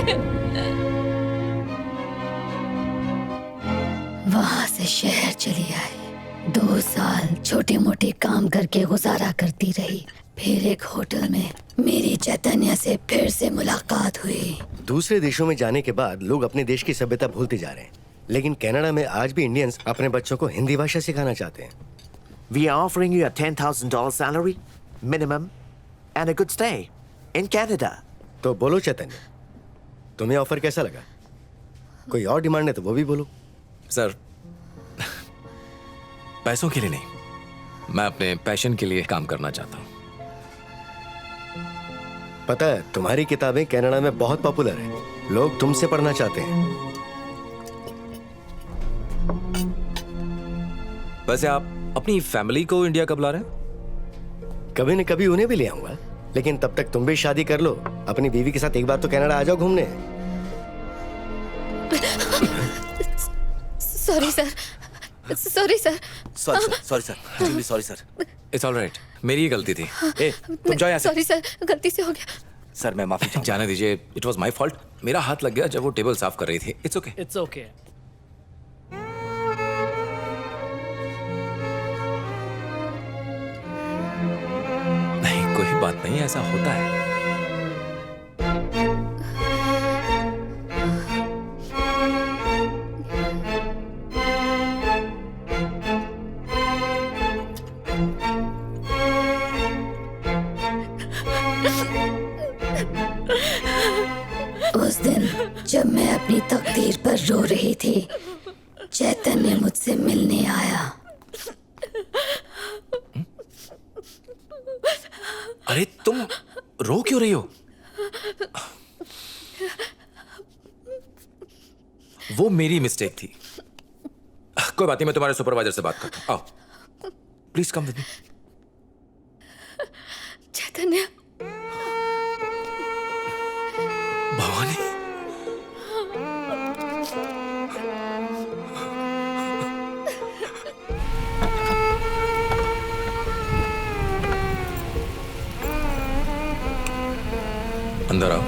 Speaker 1: वहाँ से शहर चली आई। 2 साल छोटे मोटे काम करके गुजारा करती रही। फिर एक होटल में मेरी चैतन्य से फिर से मुलाकात हुई।
Speaker 9: दूसरे देशों में जाने के बाद लोग अपने देश की सभ्यता भूलते जा रहे हैं, लेकिन कनाडा में आज भी इंडियंस अपने बच्चों को हिंदी भाषा सिखाना चाहते हैं।
Speaker 19: We are offering you a $10,000 salary, minimum, and a good stay in Canada.
Speaker 9: तो बोलो चैतन्य, तुम्हें ऑफर कैसा लगा? कोई और डिमांड है तो वो भी बोलो।
Speaker 18: सर, पैसों के लिए नहीं, मैं अपने पैशन के लिए काम करना चाहता हूँ।
Speaker 9: पता है, तुम्हारी किताबें कनाडा में बहुत पॉपुलर है, लोग तुमसे पढ़ना चाहते हैं।
Speaker 18: वैसे आप अपनी फैमिली को इंडिया कब ला रहे हैं?
Speaker 9: कभी न कभी उन्हें भी ले आऊंगा, लेकिन तब तक तुम भी शादी कर लो। अपनी बीवी के साथ एक बार तो कनाडा आ जाओ घूमने।
Speaker 11: Sorry sir, sorry sir.
Speaker 18: Sorry sir. It's alright, मेरी ही गलती थी। ए, तुम जाओ यहाँ से।
Speaker 11: सॉरी सर, गलती से हो गया।
Speaker 18: सर मैं माफी चाहूँ। जाने दीजिए, इट वॉज माई फॉल्ट। मेरा हाथ लग गया जब वो टेबल साफ कर रही थी। It's okay.
Speaker 10: It's okay.
Speaker 18: नहीं, कोई बात नहीं, ऐसा होता है।
Speaker 1: उस दिन जब मैं अपनी तकदीर पर रो रही थी, चैतन्य मुझसे मिलने आया।
Speaker 18: अरे तुम रो क्यों रही हो? वो मेरी मिस्टेक थी। कोई बात नहीं, मैं तुम्हारे सुपरवाइजर से बात करता हूँ। आओ, प्लीज कम विद मी।
Speaker 11: चैतन्य।
Speaker 18: भवानी। अंदर आओ।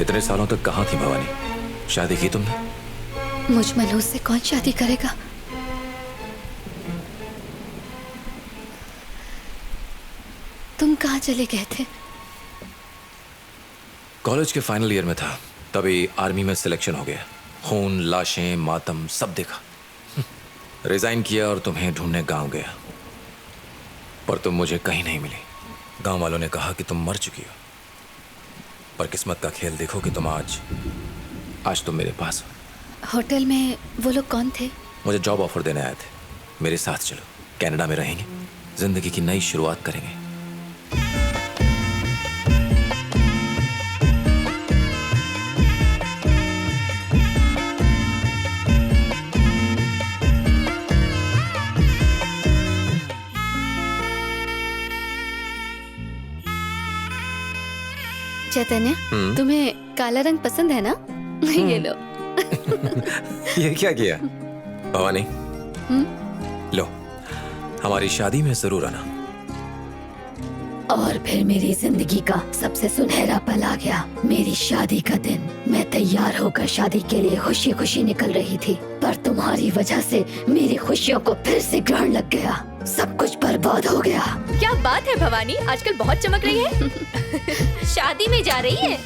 Speaker 18: इतने सालों तक कहाँ थी भवानी? शादी की तुमने?
Speaker 11: मुझ मनोज से कौन शादी करेगा? तुम कहाँ चले गए थे?
Speaker 18: कॉलेज के फाइनल ईयर में था, तभी आर्मी में सिलेक्शन हो गया। खून, लाशें, मातम सब देखा। रिजाइन किया और तुम्हें ढूंढने गांव गया, पर तुम मुझे कहीं नहीं मिली। गांव वालों ने कहा कि तुम मर चुकी हो, पर किस्मत का खेल देखो कि तुम आज तुम मेरे पास हो।
Speaker 11: होटल में वो लोग कौन थे?
Speaker 18: मुझे जॉब ऑफर देने आए थे। मेरे साथ चलो, कनाडा में रहेंगे, जिंदगी की नई शुरुआत करेंगे।
Speaker 11: चैतन्य, तुम्हें काला रंग पसंद है ना? ये लो।
Speaker 18: ये क्या किया? भवानी, लो, हमारी शादी में जरूर आना।
Speaker 1: और फिर मेरी जिंदगी का सबसे सुनहरा पल आ गया, मेरी शादी का दिन। मैं तैयार होकर शादी के लिए खुशी खुशी निकल रही थी, पर तुम्हारी वजह से मेरी खुशियों को फिर से ग्रहण लग गया। सब कुछ बर्बाद हो गया।
Speaker 17: क्या बात है भवानी, आजकल बहुत चमक रही है।
Speaker 11: शादी में जा रही है?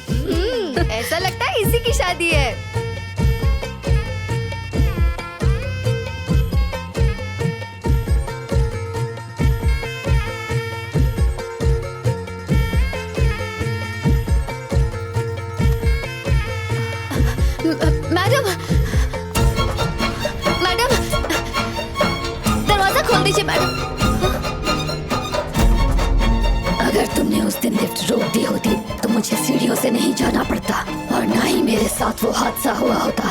Speaker 11: ऐसा लगता है इसी की शादी है। मैडम, मैडम, दरवाजा खोल दीजिए मैडम।
Speaker 1: अगर तुमने उस दिन लिफ्ट रोक दी होती तो मुझे सीढ़ियों से नहीं जाना पड़ता, और ना ही मेरे साथ वो हादसा हुआ होता।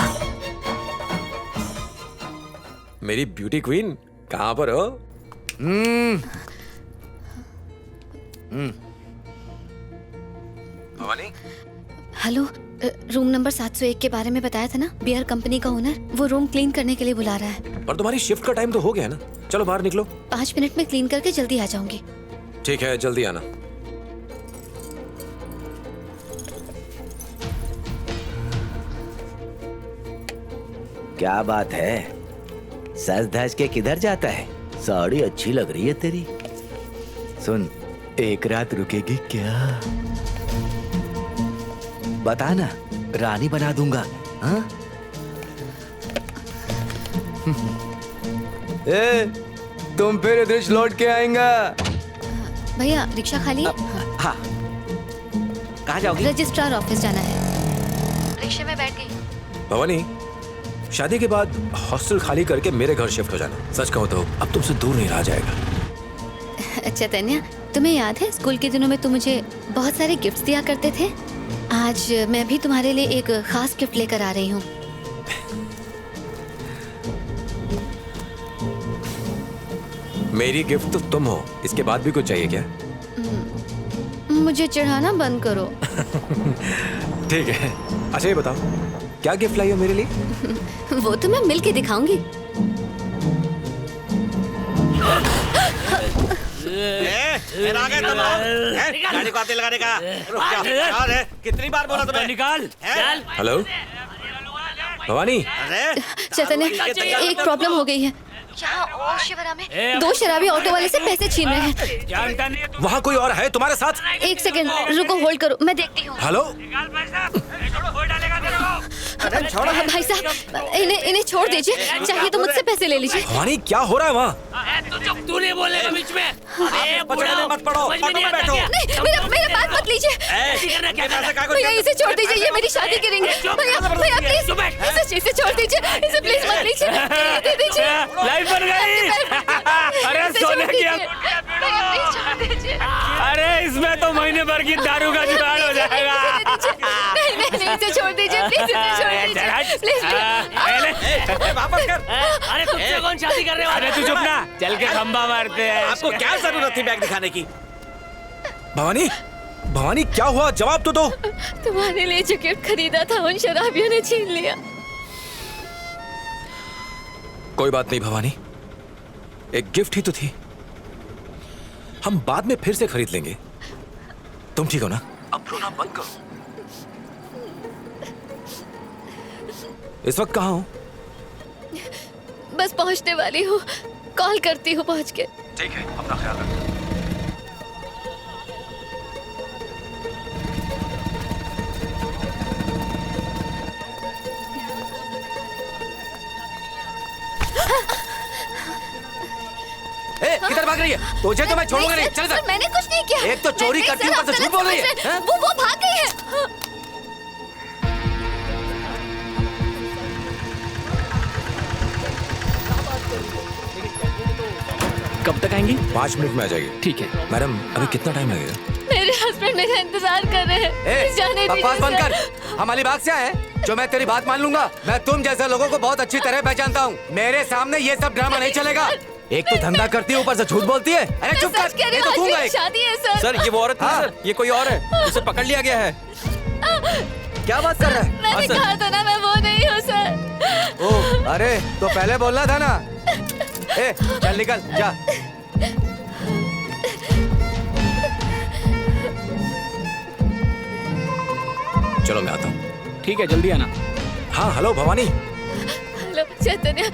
Speaker 18: मेरी ब्यूटी क्वीन, कहाँ पर हो? भवानी।
Speaker 11: हेलो, रूम नंबर 701 के बारे में बताया था ना? बियर कंपनी का ओनर वो रूम क्लीन करने के लिए बुला रहा है।
Speaker 18: पर तुम्हारी शिफ्ट का टाइम तो हो गया ना, चलो बाहर निकलो।
Speaker 11: 5 मिनट में क्लीन करके जल्दी आ जाऊंगी।
Speaker 18: ठीक है, जल्दी आना।
Speaker 7: क्या बात है, सज धज के किधर जाता है? साड़ी अच्छी लग रही है तेरी। सुन, एक रात रुकेगी क्या? बता ना, रानी बना दूंगा। हाँ? तुम फिर इधर लौट के आएगा?
Speaker 11: भैया रिक्शा खाली?
Speaker 7: हाँ। कहाँ जाओगी?
Speaker 11: रजिस्ट्रार ऑफिस जाना है। रिक्शे में बैठ गई।
Speaker 18: भवानी, शादी के बाद हॉस्टल खाली करके मेरे घर शिफ्ट हो जाना। सच कहूँ तो अब तुमसे दूर नहीं रहा जाएगा।
Speaker 11: चैतन्य, तुम्हें याद है स्कूल के दिनों में तुम मुझे बहुत सारे गिफ्ट्स दिया करते थे? आज मैं भी तुम्हारे लिए एक खास गिफ्ट लेकर आ रही हूँ।
Speaker 18: मेरी गिफ्ट तो तुम हो, इसके बाद भी कुछ चाहिए क्या?
Speaker 11: मुझे चढ़ाना बंद करो।
Speaker 18: ठीक है। अच्छा ये बताओ, क्या गिफ्ट लाई हो मेरे लिए?
Speaker 11: वो तो मैं मिल के दिखाऊंगी।
Speaker 8: फिर आ गए तुम लोग? गाड़ी को आते लगाने का रुक जा। कितनी बार बोला तुम्हें? निकाल।
Speaker 18: हेलो भवानी।
Speaker 11: चैतन्य, एक प्रॉब्लम हो गई है। यहाँ और शिवरा में 2 शराबी ऑटो वाले से पैसे छीन रहे हैं।
Speaker 18: वहाँ कोई और है तुम्हारे साथ?
Speaker 11: 1 सेकंड रुको, होल्ड करो, मैं देखती हूँ।
Speaker 18: हेलो
Speaker 11: भाई साहब, इन्हें छोड़ दीजिए, चाहिए तो मुझसे पैसे ले लीजिए।
Speaker 18: भवानी क्या हो रहा है वहाँ?
Speaker 12: तू नहीं बोलेगा बीच में।
Speaker 8: मत पड़ो, ऑटो में बैठो।
Speaker 11: मेरा बात मत लीजिए भैया, इसे छोड़ दीजिए, ये मेरी शादी की रिंग है। भैया प्लीज इसे छोड़ दीजिए, इसे प्लीज मत लीजिए, दे दीजिए।
Speaker 20: लाइफ बन गई। अरे सोने की अरे इसमें तो महीने भर की दारू का जुगाड़ हो जाएगा।
Speaker 11: नहीं, इसे छोड़ दीजिए प्लीज, इसे छोड़ दीजिए प्लीज।
Speaker 8: वापस कर।
Speaker 12: अरे तुझसे कौन शादी कर रहे हो?
Speaker 20: अरे तू चुप ना, चल के खंबा मारते हैं।
Speaker 8: आपको क्या जरूरत थी बैग दिखाने की?
Speaker 18: भवानी, भवानी क्या हुआ? जवाब तो दो।
Speaker 11: तुम्हारे लिए जो गिफ्ट खरीदा था उन शराबियों ने छीन लिया।
Speaker 18: कोई बात नहीं भवानी, एक गिफ्ट ही तो थी, हम बाद में फिर से खरीद लेंगे। तुम ठीक हो ना? अब रोना बंद करो। इस वक्त कहाँ हो?
Speaker 11: बस पहुंचने वाली हूँ, कॉल करती हूँ पहुंच के।
Speaker 18: ठीक है, अपना ख्याल रखो।
Speaker 8: किधर भाग रही है? तुझे तो मैं छोड़ूंगा नहीं। चल
Speaker 11: सर, मैंने कुछ नहीं किया।
Speaker 8: एक तो चोरी करती हूँ, ऊपर से झूठ बोल रही है।
Speaker 11: वो भाग गई है।
Speaker 18: कब तक आएंगी? 5 मिनट में आ जाएगी। ठीक है मैडम, अभी कितना टाइम लगेगा?
Speaker 11: मेरे हस्बैंड मेरा इंतजार कर रहे हैं। जाने दीजिए
Speaker 8: बकवास बंद
Speaker 11: सर।
Speaker 8: कर। हम अलीबाग से आए हैं, जो मैं तेरी बात मान लूंगा। मैं तुम जैसे लोगों को बहुत अच्छी तरह पहचानता हूँ। मेरे सामने ये सब ड्रामा नहीं चलेगा। एक तो धंधा करती है, ऊपर से झूठ बोलती है। अरे चुप कर, नहीं तो दूंगा एक।
Speaker 11: शादी है सर।
Speaker 18: सर ये वो औरत नहीं सर, ये कोई और है, उसे पकड़ लिया गया है।
Speaker 8: क्या बात कर रहा है?
Speaker 11: मैंने कहा था ना मैं वो नहीं हूँ सर।
Speaker 8: ओह, अरे तो पहले बोलना था ना। ए, चल निकल जा।
Speaker 18: चलो मैं आता हूँ। ठीक है, जल्दी आना। हाँ हेलो भवानी।
Speaker 11: हेलो चैतन्य,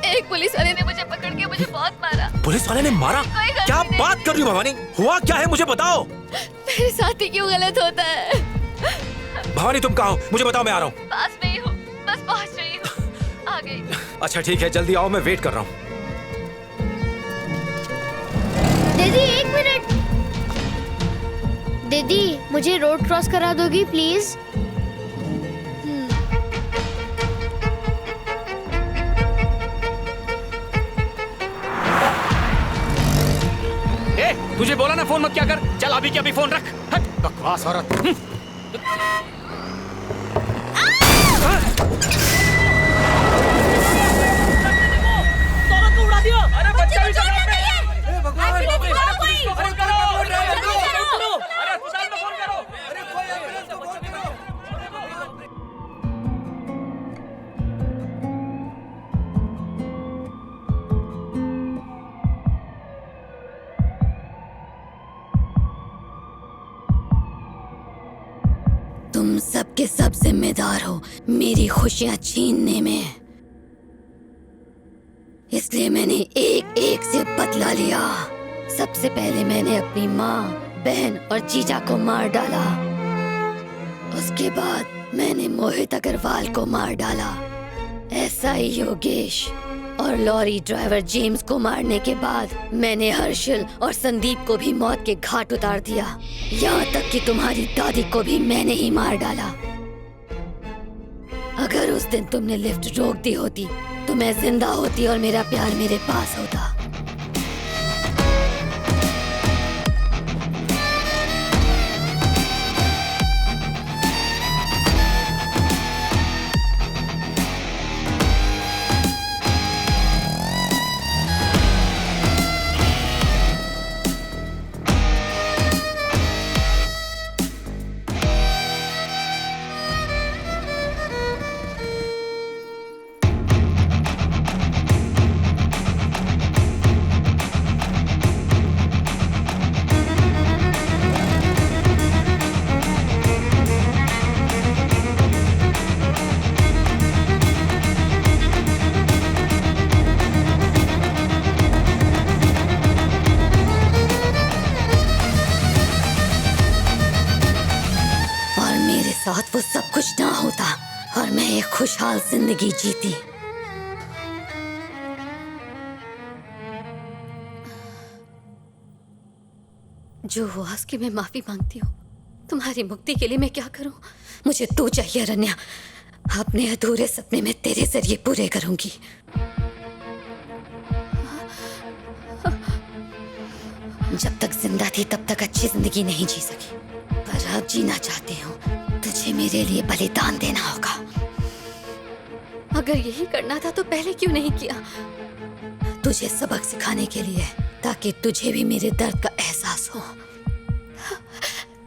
Speaker 11: एक पुलिस वाले ने मुझे पकड़ के मुझे बहुत मारा।
Speaker 18: पुलिस वाले ने मारा? क्या बात कर रही हो भवानी? हुआ क्या है मुझे बताओ।
Speaker 11: मेरे साथ ही क्यों गलत होता है?
Speaker 18: भवानी तुम कहाँ हो? मुझे बताओ, मैं आ रहा हूँ।
Speaker 11: पास में ही हूँ, बस पहुँच रही हूँ, आ गई।
Speaker 18: अच्छा ठीक है, जल्दी आओ, मैं वेट कर रहा हूँ।
Speaker 3: दीदी 1 मिनट। दीदी मुझे रोड क्रॉस करा दोगी प्लीज?
Speaker 12: तुझे बोला ना फोन मत क्या कर। चल अभी के अभी फोन रख। हट
Speaker 16: बकवास औरत।
Speaker 12: को उड़ा दिया। अरे बच्चा भी
Speaker 1: तुम सबके सब जिम्मेदार हो मेरी खुशियां छीनने में, इसलिए मैंने एक एक से बदला लिया। सबसे पहले मैंने अपनी माँ, बहन और जीजा को मार डाला। उसके बाद मैंने मोहित अग्रवाल को मार डाला। एसआई योगेश और लॉरी ड्राइवर जेम्स को मारने के बाद मैंने हर्षल और संदीप को भी मौत के घाट उतार दिया। यहाँ तक कि तुम्हारी दादी को भी मैंने ही मार डाला। अगर उस दिन तुमने लिफ्ट रोक दी होती तो मैं जिंदा होती और मेरा प्यार मेरे पास होता। होता और मैं एक खुशहाल जिंदगी जीती। जो हुआ उसकी मैं माफी मांगती हूँ। तुम्हारी मुक्ति के लिए मैं क्या करूं? मुझे तू चाहिए रन्या। अपने अधूरे सपने में तेरे जरिए पूरे करूंगी। जब तक जिंदा थी तब तक अच्छी जिंदगी नहीं जी सकी, पर अब जीना चाहती हूँ। तुझे मेरे लिए बलिदान देना होगा।
Speaker 11: अगर यही करना था तो पहले क्यों नहीं किया?
Speaker 1: तुझे सबक सिखाने के लिए, ताकि तुझे भी मेरे दर्द का एहसास हो।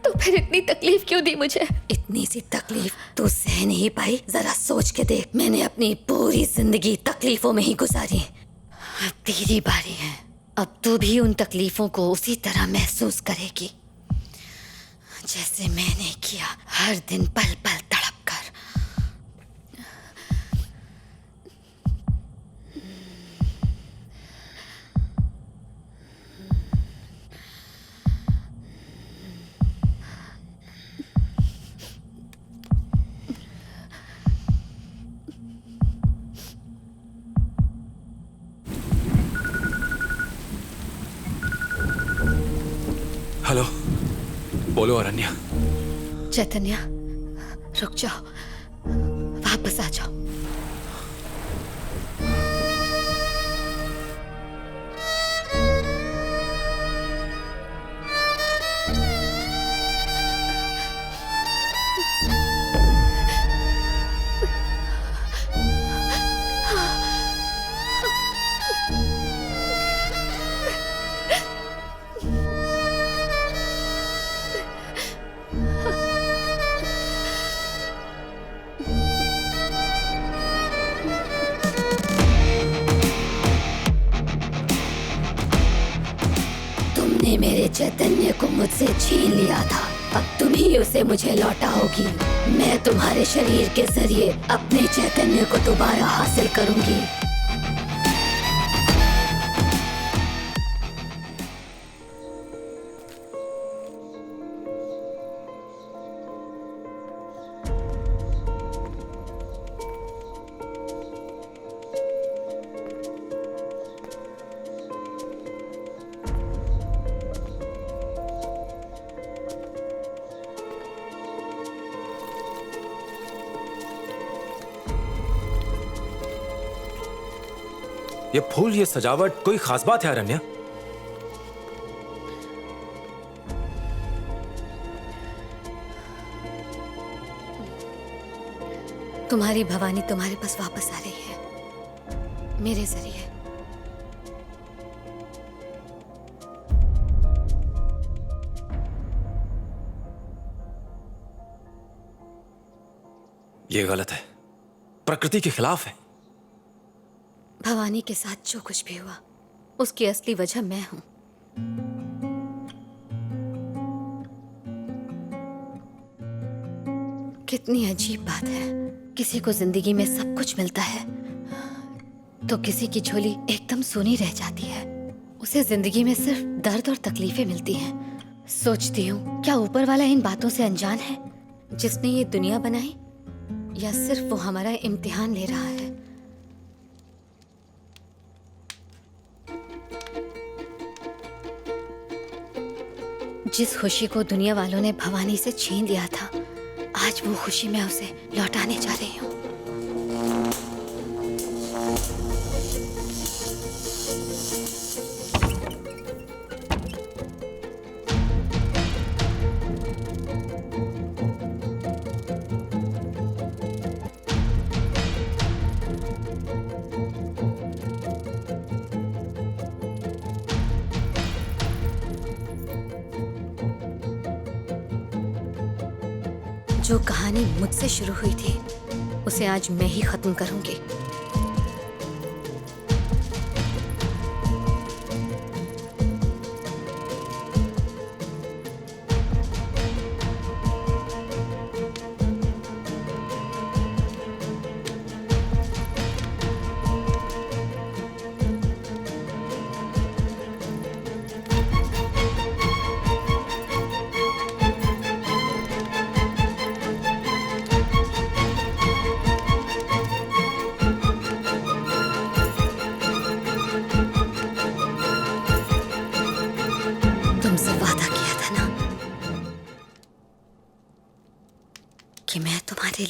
Speaker 11: तो फिर इतनी तकलीफ क्यों दी मुझे?
Speaker 1: इतनी सी तकलीफ तू सह नहीं पाई? जरा सोच के देख, मैंने अपनी पूरी जिंदगी तकलीफों में ही गुजारी। अब तेरी बारी है। अब तू भी उन तकलीफों को उसी तरह महसूस करेगी जैसे मैंने किया, हर दिन पल पल तड़प कर।
Speaker 18: हेलो, बोलो अरण्या।
Speaker 1: चैतन्य, रुक जाओ, वापस आ जाओ। मेरे चैतन्य को मुझसे छीन लिया था, अब तुम ही उसे मुझे लौटाओगी। मैं तुम्हारे शरीर के जरिए अपने चैतन्य को दोबारा हासिल करूंगी।
Speaker 18: ये फूल, ये सजावट, कोई खास बात है अरण्या?
Speaker 1: तुम्हारी भवानी तुम्हारे पास वापस आ रही है मेरे जरिए।
Speaker 18: ये गलत है, प्रकृति के खिलाफ है।
Speaker 1: भवानी के साथ जो कुछ भी हुआ उसकी असली वजह मैं हूं। कितनी अजीब बात है, किसी को जिंदगी में सब कुछ मिलता है तो किसी की झोली एकदम सूनी रह जाती है। उसे जिंदगी में सिर्फ दर्द और तकलीफें मिलती हैं। सोचती हूँ, क्या ऊपर वाला इन बातों से अनजान है जिसने ये दुनिया बनाई, या सिर्फ वो हमारा इम्तिहान ले रहा है? जिस खुशी को दुनिया वालों ने भवानी से छीन लिया था, आज वो खुशी मैं उसे लौटाने जा रही हूँ। जो कहानी मुझसे शुरू हुई थी उसे आज मैं ही खत्म करूंगी।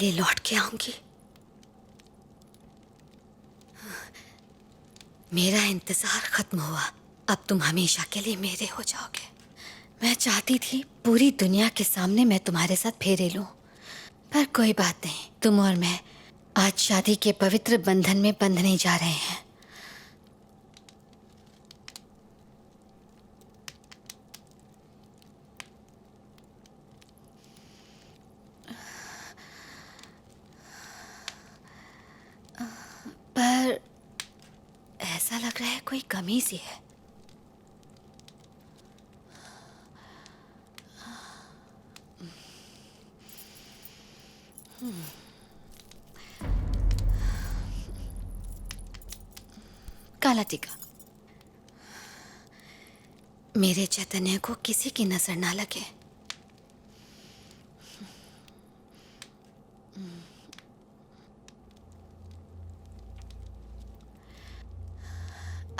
Speaker 1: लिए लौट के आऊंगी। मेरा इंतजार खत्म हुआ, अब तुम हमेशा के लिए मेरे हो जाओगे। मैं चाहती थी पूरी दुनिया के सामने मैं तुम्हारे साथ फेरे लूं, पर कोई बात नहीं, तुम और मैं आज शादी के पवित्र बंधन में बंधने जा रहे हैं। पर ऐसा लग रहा है कोई कमी सी है। काला टीका। मेरे चैतन्य को किसी की नजर ना लगे।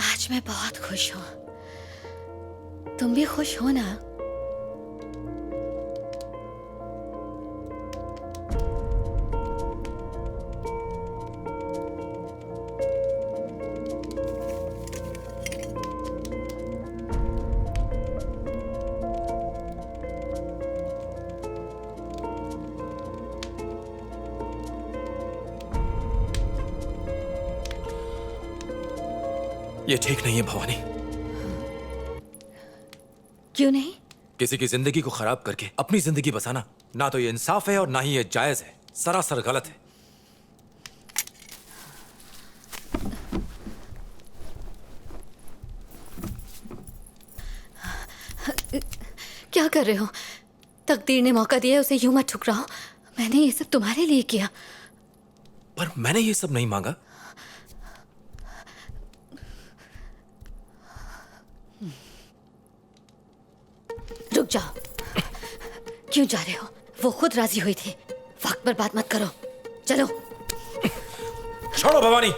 Speaker 1: आज मैं बहुत खुश हूं। तुम भी खुश हो ना?
Speaker 18: ये ठीक नहीं है भवानी।
Speaker 1: क्यों नहीं?
Speaker 18: किसी की जिंदगी को खराब करके अपनी जिंदगी बसाना ना तो ये इंसाफ है और ना ही ये जायज है, सरासर गलत है।
Speaker 1: क्या कर रहे हो? तकदीर ने मौका दिया, उसे यूं मत ठुकराओ। मैंने ये सब तुम्हारे लिए किया।
Speaker 18: पर मैंने ये सब नहीं मांगा।
Speaker 1: रुक जाओ। क्यों जा रहे हो? वो खुद राजी हुई थी। वक्त पर बात मत करो, चलो।
Speaker 18: छोड़ो भवानी।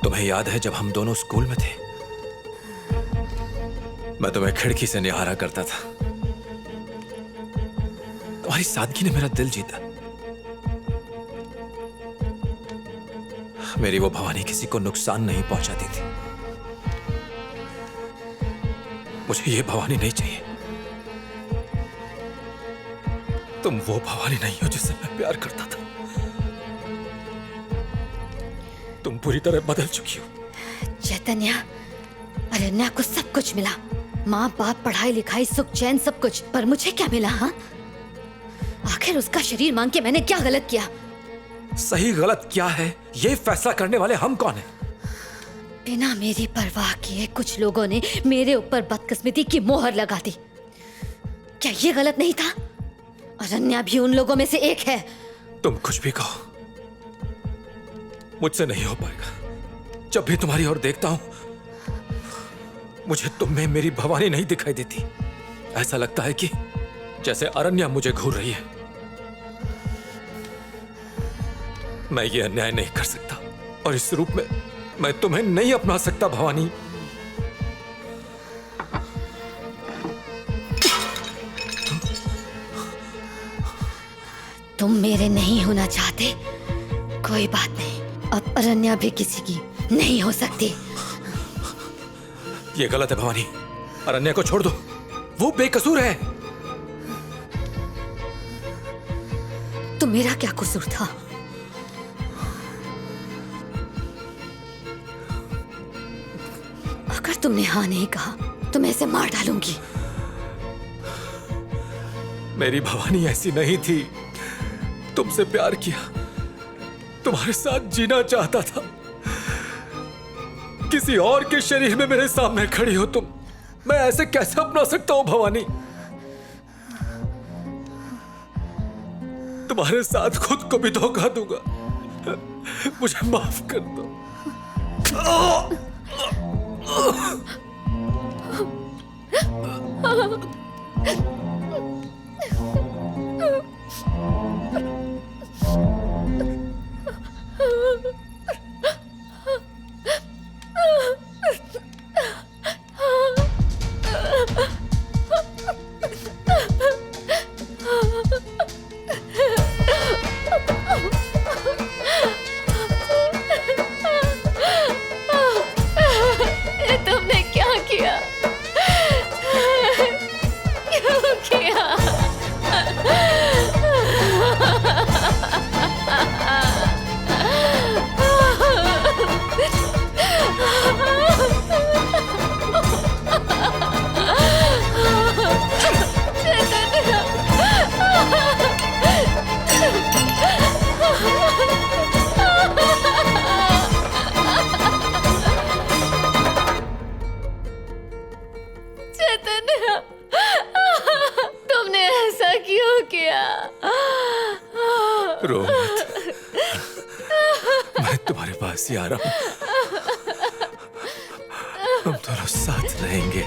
Speaker 18: तुम्हें याद है जब हम दोनों स्कूल में थे, मैं तुम्हें खिड़की से निहारा करता था। तुम्हारी सादगी ने मेरा दिल जीता। मेरी वो भवानी किसी को नुकसान नहीं पहुंचाती थी। मुझे ये भवानी नहीं चाहिए। तुम वो भवानी नहीं हो जिससे मैं प्यार करता था। तुम पूरी तरह बदल चुकी हो।
Speaker 1: चैतन्य, अरण्या को सब कुछ मिला, माँ बाप, पढ़ाई लिखाई, सुख चैन, सब कुछ। पर मुझे क्या मिला? हाँ, आखिर उसका शरीर मांग के मैंने क्या गलत किया?
Speaker 18: सही गलत क्या है ये फैसला करने वाले हम कौन हैं?
Speaker 1: बिना मेरी परवाह किए कुछ लोगों ने मेरे ऊपर बदकिस्मती की मोहर लगा दी। क्या ये गलत नहीं था? अरण्या भी उन लोगों में से एक है।
Speaker 18: तुम कुछ भी कहो, मुझसे नहीं हो पाएगा। जब भी तुम्हारी ओर देखता हूं, मुझे तुम में मेरी भवानी नहीं दिखाई देती। ऐसा लगता है कि जैसे अरण्या मुझे घूर रही है। मैं ये अन्याय नहीं कर सकता और इस रूप में मैं तुम्हें नहीं अपना सकता भवानी।
Speaker 1: तुम मेरे नहीं होना चाहते? कोई बात नहीं, अब अरण्या भी किसी की नहीं हो सकती।
Speaker 18: ये गलत है भवानी। अरण्या को छोड़ दो, वो बेकसूर है।
Speaker 1: तो मेरा क्या कसूर था? अगर तुमने हाँ नहीं कहा तो मैं इसे मार डालूंगी।
Speaker 18: मेरी भवानी ऐसी नहीं थी। तुमसे प्यार किया, तुम्हारे साथ जीना चाहता था। किसी और के शरीर में मेरे सामने खड़ी हो तुम। मैं ऐसे कैसे अपना सकता हूं भवानी? तुम्हारे साथ खुद को भी धोखा दूंगा। मुझे माफ कर दो। आ रहा हूँ। हम दोनों साथ रहेंगे।